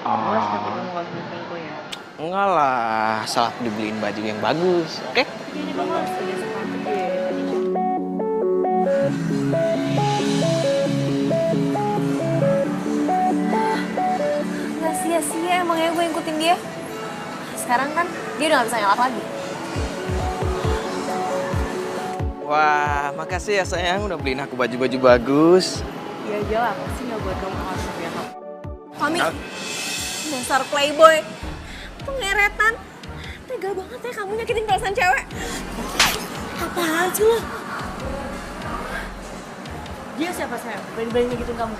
Oh. Awas tapi kamu gak bisa gue ya. Enggak lah, salah dibeliin baju yang bagus, oke? Jadi kamu harus punya sepatu deh. Gak sia-sia emangnya gue ngikutin dia. Sekarang kan dia udah gak bisa nyalak lagi. Wah, makasih ya sayang udah beliin aku baju-baju bagus. Ya jelas, pasti gak buat kamu harus ya kamu. Tommy, dasar playboy. Pengeretan. Tega banget ya kamu nyakitin perasaan cewek. Apaan sih lo? Dia siapa sayang? Berani-berani nyakitin kamu?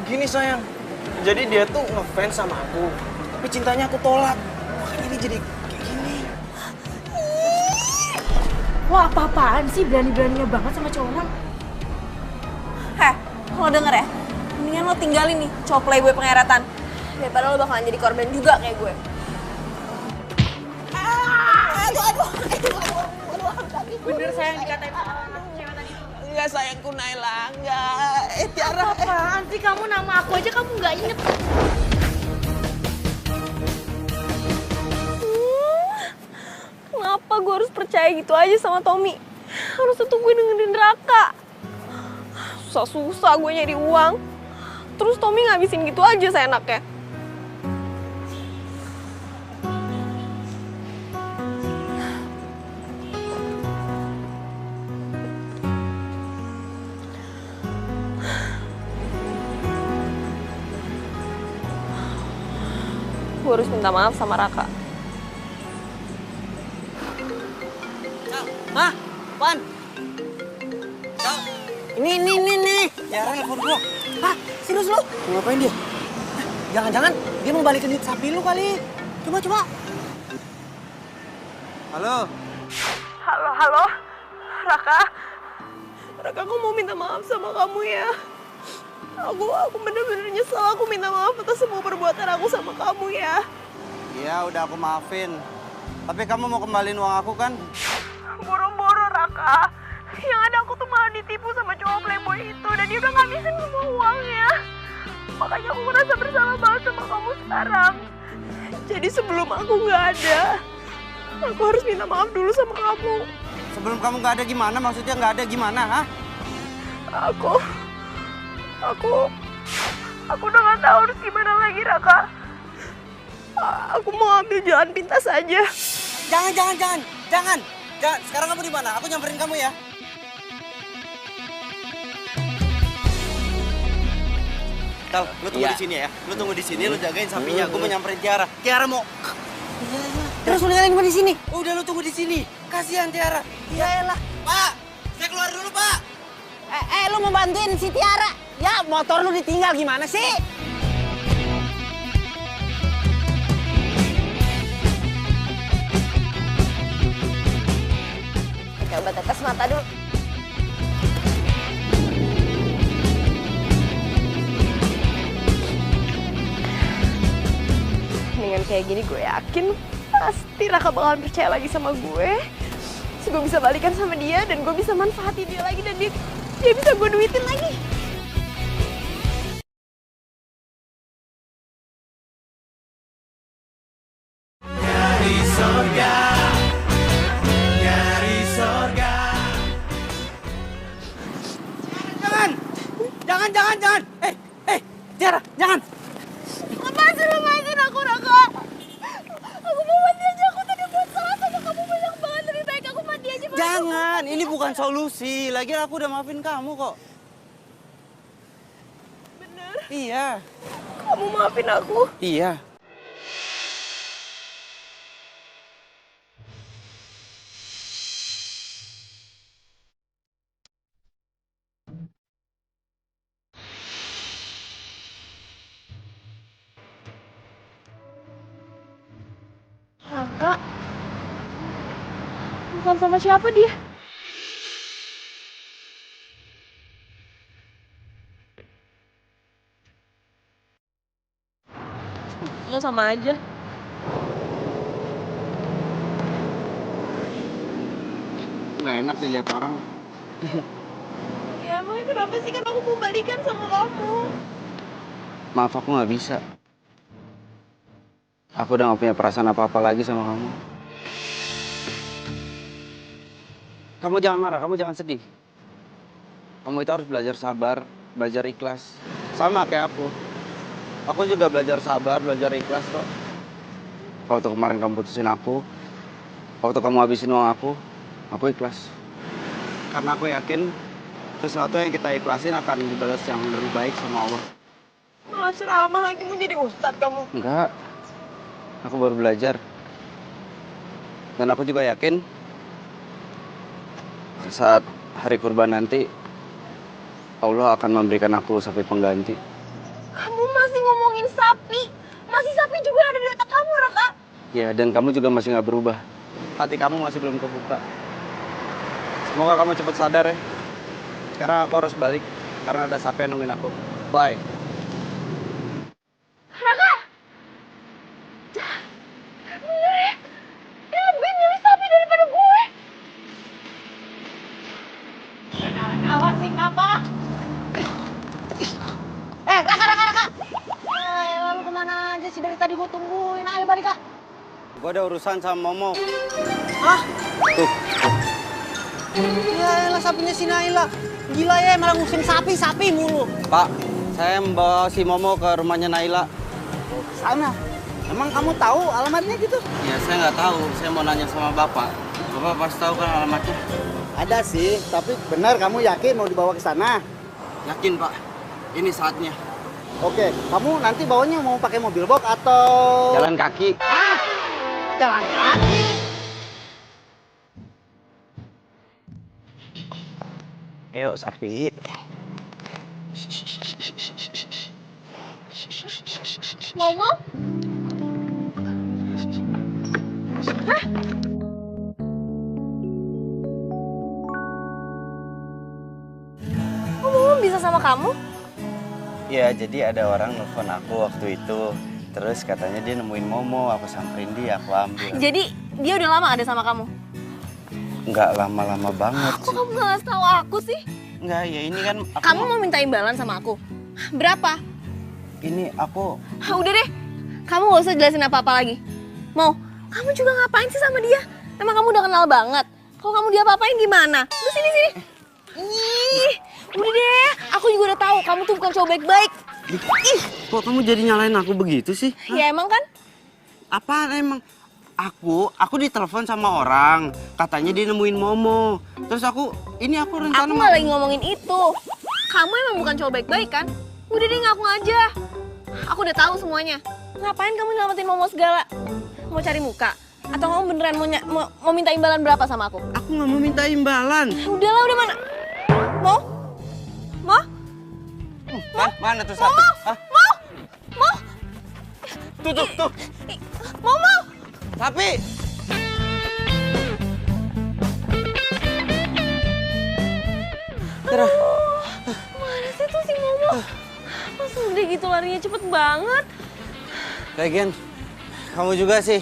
Gini sayang, jadi dia tuh ngefans sama aku, tapi cintanya aku tolak. Makanya dia jadi kayak gini. Wah, apa-apaan sih berani-beraninya banget sama cowok orang? Heh, lo denger ya? Mendingan lo tinggalin nih cowok playboy pengeretan. Daripada lo bakalan jadi korban juga kayak gue. Aduh. Bener sayang dikatain cewek tadi. Enggak sayangku Naila, enggak. Tiara. Apaan sih kamu, nama aku aja kamu nggak inget. Kenapa gue harus percaya gitu aja sama Tommy? Harusnya tuh gue dengerin Raka. Susah-susah gue nyari uang. Terus Tommy ngabisin gitu aja seenaknya. Gue harus minta maaf sama Raka. Hah? Apaan? Ini. Tiara nelfon gua. Hah? Serius lu? Ngapain dia? Jangan-jangan dia mau balikin duit sapi lu kali. Coba. Halo. Halo, Raka. Raka, aku mau minta maaf sama kamu ya. Aku bener-bener nyesel. Aku minta maaf atas semua perbuatan aku sama kamu ya. Iya, udah aku maafin. Tapi kamu mau kembaliin uang aku kan? Boro-boro, Raka. Yang ada aku tuh malah ditipu sama cowok playboy itu. Dan dia udah ngabisin semua uangnya. Makanya aku merasa bersalah banget sama kamu sekarang. Jadi sebelum aku nggak ada, aku harus minta maaf dulu sama kamu. Sebelum kamu nggak ada gimana? Maksudnya nggak ada gimana, ha? Aku udah nggak tahu harus gimana lagi, Raka. Aku mau ambil jalan pintas aja. Jangan. Sekarang kamu di mana? Aku nyamperin kamu ya. Tal, lu tunggu di sini ya. Lu tunggu di sini, lu jagain sapinya. Gue mau nyamperin Tiara. Tiara mau. Terus lu ninggalin gue di sini. Udah lu tunggu di sini. Kasihan Tiara. Iyalah. Pak, saya keluar dulu, Pak. Lu mau bantuin si Tiara? Ya, motor lu ditinggal gimana sih? Coba tetes mata dulu. Dengan kayak gini gue yakin pasti Raka bakalan percaya lagi sama gue. Terus gue bisa balikan sama dia dan gue bisa manfaatin dia lagi dan dia bisa gue duitin lagi. Jangan. Tiara, jangan. Lepasin aku, Raka. Aku mau mati aja, aku tadi buat salah sama kamu banyak banget. Lebih baik aku mati aja. Jangan, ini bukan solusi. Lagian aku udah maafin kamu kok. Bener? Iya. Kamu maafin aku? Iya. Raka? Bukan sama siapa dia? Nggak sama aja. Nggak enak dilihat orang. Ya emangnya kenapa sih? Kan aku mau balikan sama kamu. Maaf, aku nggak bisa. Aku udah nggak punya perasaan apa-apa lagi sama kamu. Kamu jangan marah, kamu jangan sedih. Kamu itu harus belajar sabar, belajar ikhlas. Sama kayak aku. Aku juga belajar sabar, belajar ikhlas kok. Waktu kemarin kamu putusin aku, waktu kamu habisin uang aku ikhlas. Karena aku yakin sesuatu yang kita ikhlasin akan dibalas yang lebih baik sama Allah. Malah ceramah lagi mau jadi ustadz kamu. Enggak. Aku baru belajar. Dan aku juga yakin saat hari kurban nanti Allah akan memberikan aku sapi pengganti. Kamu masih ngomongin sapi. Masih sapi juga ada di otak kamu, Raka. Ya, dan kamu juga masih nggak berubah. Hati kamu masih belum kebuka. Semoga kamu cepat sadar ya. Sekarang aku harus balik karena ada sapi yang nungguin aku. Bye. Raka! Bener ya? Dia lebih milih sapi daripada gue. Awas sih, Papa. Raka! Lalu kemana aja sih dari tadi gue tungguin? Ayo balik, Kak. Gue ada urusan sama Momo. Hah? Tuh. Ya elah sapinya si Naila. Gila ya, malah ngusin sapi mulu. Pak, saya membawa si Momo ke rumahnya Naila. Sana. Emang kamu tahu alamatnya gitu? Ya saya nggak tahu, saya mau nanya sama Bapak. Bapak pasti tahu kan alamatnya? Ada sih, tapi benar kamu yakin mau dibawa ke sana? Yakin Pak, ini saatnya. Oke, kamu nanti bawanya mau pakai mobil box atau... Jalan kaki. Jalan kaki? Ayo sapi. Momo? Hah? Kok Momo bisa sama kamu? Ya, jadi ada orang nelfon aku waktu itu. Terus katanya dia nemuin Momo, aku samperin dia, aku ambil. Jadi dia udah lama ada sama kamu? Nggak lama-lama banget Kok sih. kamu nggak ngasih tahu aku sih? Nggak, ya ini kan aku... Kamu mau minta imbalan sama aku? Berapa? Ini aku... Udah deh, kamu gak usah jelasin apa-apa lagi. Mau, kamu juga ngapain sih sama dia? Emang kamu udah kenal banget? Kalau kamu dia apa-apain gimana? Udah sini. Ih, udah deh. Aku juga udah tahu kamu tuh bukan cowok baik-baik. Ih, kok kamu jadi nyalain aku begitu sih? Ya emang kan? Apaan emang? Aku ditelepon sama orang, katanya dia nemuin Momo. Terus aku rencana Aku nggak lagi ngomongin itu. Kamu emang bukan cowok baik-baik kan? Udah deh ngaku aja. Aku udah tahu semuanya. Ngapain kamu nyelamatin Momo segala? Mau cari muka? Atau kamu beneran mau minta imbalan berapa sama aku? Aku nggak mau minta imbalan. Udahlah, udah mana? Mau? Mana tuh sapi? Mau? Tuh. Mau? Sapi. Mana sih tuh si Momo? Masa udah gitu larinya cepet banget? Lagian, kamu juga sih.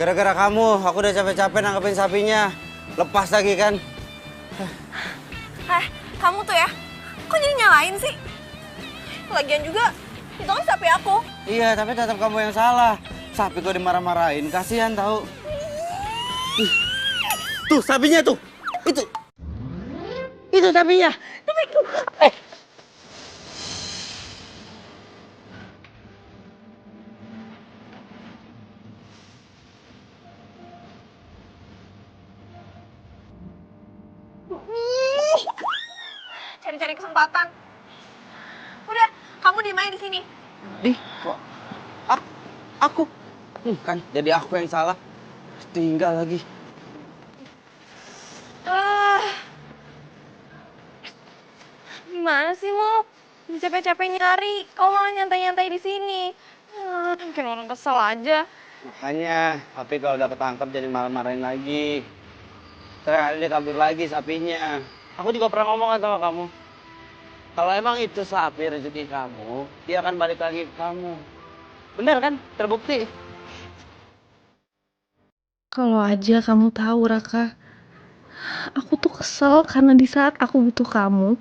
Gara-gara kamu, aku udah capek-capek nangkepin sapinya. Lepas lagi kan? Kamu tuh ya, kok jadi nyalain sih? Lagian juga, itu kan sapi aku. Iya, tapi tetap kamu yang salah. Sapi kok dimarah-marahin, kasihan tahu. Tuh, sapinya tuh. Itu sapinya. Cari-cari kesempatan. Udah, kamu diem aja di sini. Kok aku? Kan jadi aku yang salah. Tinggal lagi. Gimana sih, Mo? Capek-capek nyari, kau malah nyantai-nyantai di sini. Mungkin orang kesel aja. Makanya, tapi kalau udah ketangkep jadi marah-marahin lagi. Terus dia kabur lagi sapinya. Aku juga pernah ngomong sama kamu. Kalau emang itu sapi rezeki kamu, dia akan balik lagi ke kamu. Bener kan? Terbukti. Kalau aja kamu tahu, Raka. Aku tuh kesel karena di saat aku butuh kamu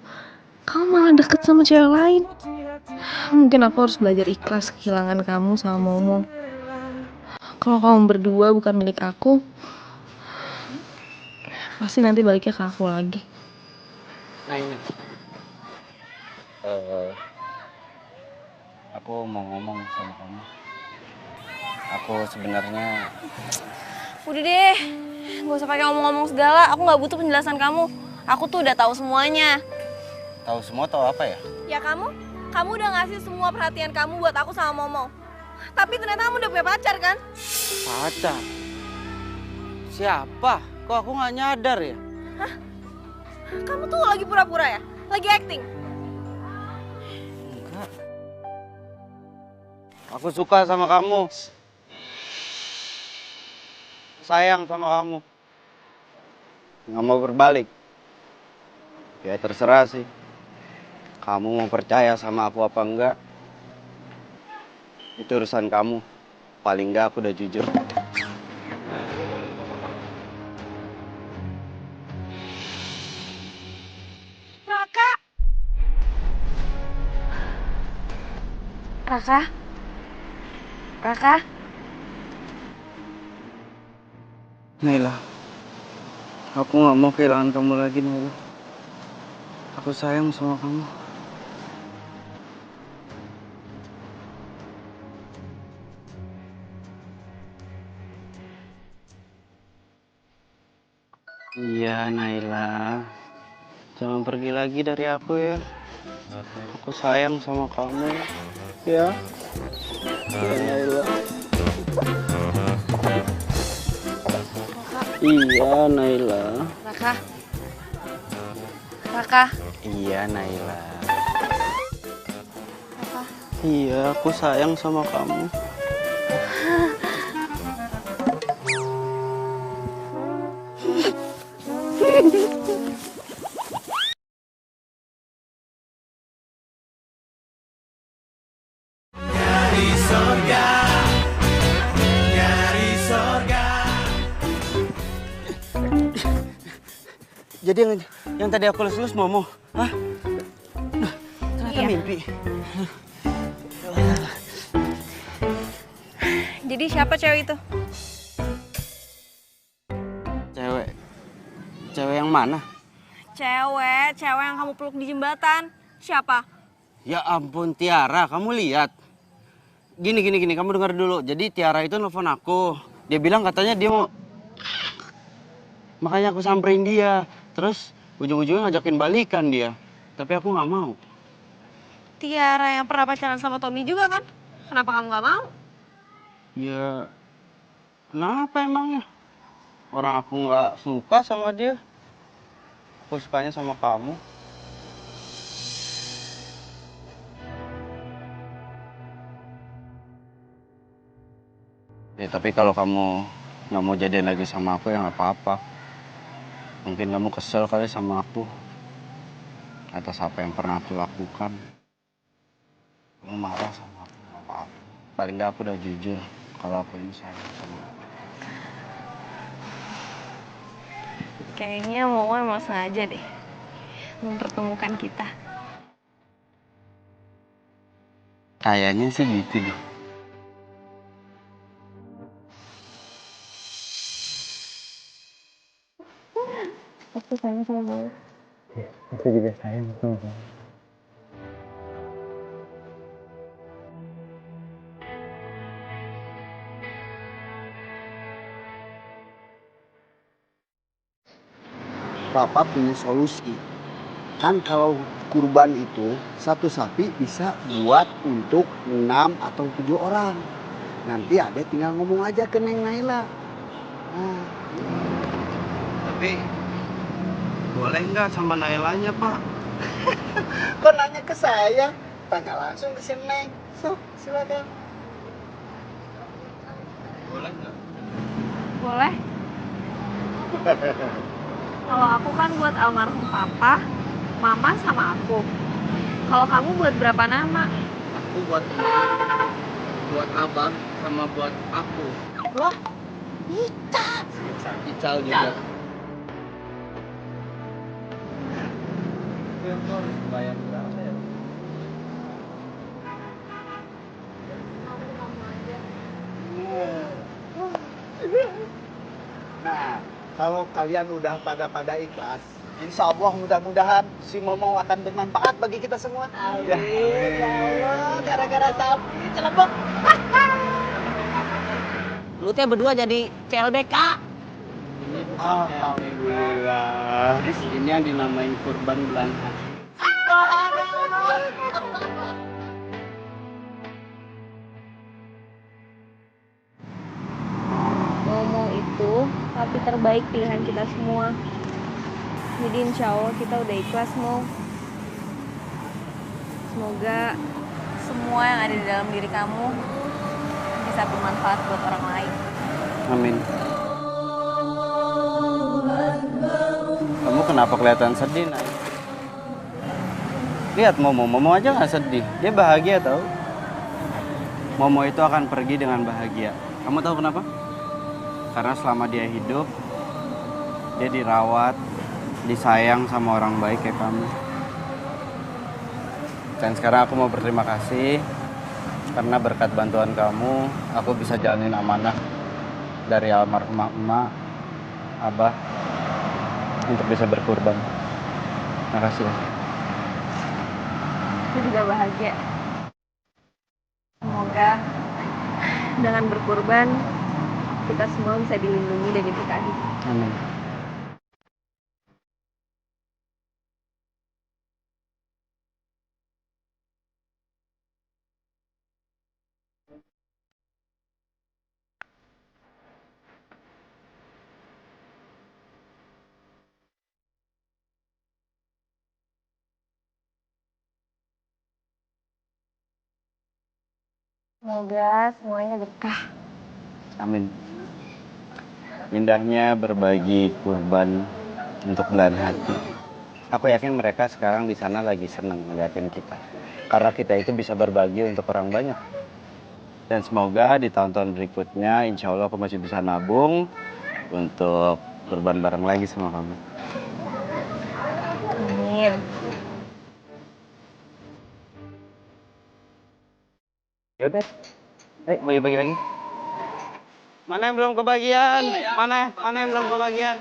malah deket sama cewek lain. Mungkin aku harus belajar ikhlas kehilangan kamu sama Momo. Kalau kamu berdua bukan milik aku, pasti nanti baliknya ke aku lagi. Nah ini. Aku mau ngomong sama kamu. Aku sebenarnya. Udah deh, gak usah pakai ngomong-ngomong segala. Aku nggak butuh penjelasan kamu. Aku tuh udah tahu semuanya. Tahu semua tahu apa ya? Ya kamu udah ngasih semua perhatian kamu buat aku sama Momo. Tapi ternyata kamu udah punya pacar kan? Pacar? Siapa? Kok aku nggak nyadar ya? Hah? Kamu tuh lagi pura-pura ya? Lagi acting? Enggak. Aku suka sama kamu. Sayang sama kamu. Nggak mau berbalik. Ya terserah sih. Kamu mau percaya sama aku apa enggak? Itu urusan kamu. Paling enggak aku udah jujur. Raka? Naila, aku nggak mau kehilangan kamu lagi, Naila. Aku sayang sama kamu. Iya, Naila. Jangan pergi lagi dari aku ya. Aku sayang sama kamu. Ya. Ya, Naila. Iya, Naila. Raka? Iya, Naila. Iya, aku sayang sama kamu. Jadi yang tadi aku lulus Momo, hah? Nah, ternyata mimpi. Jadi siapa cewek itu? Cewek yang mana? Cewek yang kamu peluk di jembatan. Siapa? Ya ampun Tiara, kamu lihat. Gini, kamu dengar dulu. Jadi Tiara itu nelfon aku. Dia bilang katanya dia mau... Makanya aku samperin dia. Terus ujung-ujungnya ngajakin balikan dia. Tapi aku nggak mau. Tiara yang pernah pacaran sama Tommy juga kan? Kenapa kamu gak mau? Ya, kenapa emangnya? Orang aku nggak suka sama dia. Aku sukanya sama kamu. Ya, tapi kalau kamu nggak mau jadian lagi sama aku ya nggak apa-apa. Mungkin kamu kesel kali sama aku atas apa yang pernah aku lakukan. Kamu marah sama aku nggak apa-apa. Paling nggak aku udah jujur kalau aku ini sayang sama aku. Kayaknya Momo emang sengaja deh mempertemukan kita. Kayaknya sih gitu deh. Aku sayang sama Momo. Aku juga sayang sama kamu. Papa punya solusi. Kan kalau kurban itu satu sapi bisa buat untuk 6 atau 7 orang. Nanti Ade tinggal ngomong aja ke Neng Naila. Nah, Tapi boleh nggak sama Nailanya Pak? kok nanya ke saya? Tanya langsung ke si Neng. So, silakan. Boleh nggak? Boleh? Kalau aku kan buat almarhum papa, mama sama aku. Kalau kamu buat berapa nama? Aku buat abang sama buat aku. Loh, Ica. Ical juga. Bayar berapa ya? Nah, kalau kalian udah pada ikhlas, insya Allah mudah-mudahan si Momo akan bermanfaat bagi kita semua. Amin. Ya Allah, gara-gara sapi celebek. Lu teh berdua jadi CLBK. Alhamdulillah. Ini yang dinamain kurban bulan haji. Momo itu tapi terbaik pilihan kita semua. Jadi insya Allah kita udah ikhlas, Mo. Semoga semua yang ada di dalam diri kamu bisa bermanfaat buat orang lain. Amin. Kamu kenapa kelihatan sedih, Nay? Lihat Momo aja nggak sedih. Dia bahagia tahu. Momo itu akan pergi dengan bahagia. Kamu tahu kenapa? Karena selama dia hidup, dia dirawat, disayang sama orang baik kayak kamu. Dan sekarang aku mau berterima kasih karena berkat bantuan kamu, aku bisa jalanin amanah dari almarhumah emak, abah untuk bisa berkurban. Makasih ya. Aku juga bahagia. Semoga dengan berkurban kita semua bisa dilindungi dan diberkahi. Amin. Semoga semuanya berkah. Amin. Indahnya berbagi kurban untuk belahan hati. Aku yakin mereka sekarang di sana lagi senang ngeliatin kita. Karena kita itu bisa berbagi untuk orang banyak. Dan semoga di tahun-tahun berikutnya, insya Allah aku masih bisa nabung untuk kurban bareng lagi sama kamu. Amin. Yaudah, ayo bagi-bagi lagi. Mana yang belum kebagian? Mana yang belum kebagian?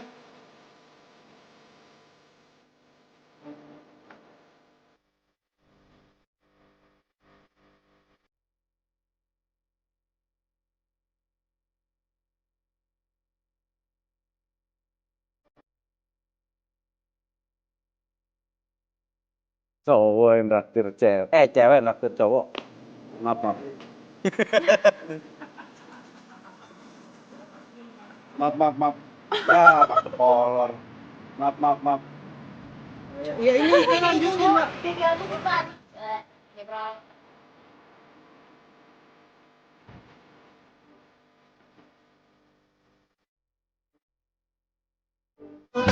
Cowok yang traktir cewek. Cewek yang traktir cowok. Maaf, maaf. Maaf. Ya, Pak Kolor. Maaf. Ya ini lanjutin, Mbak.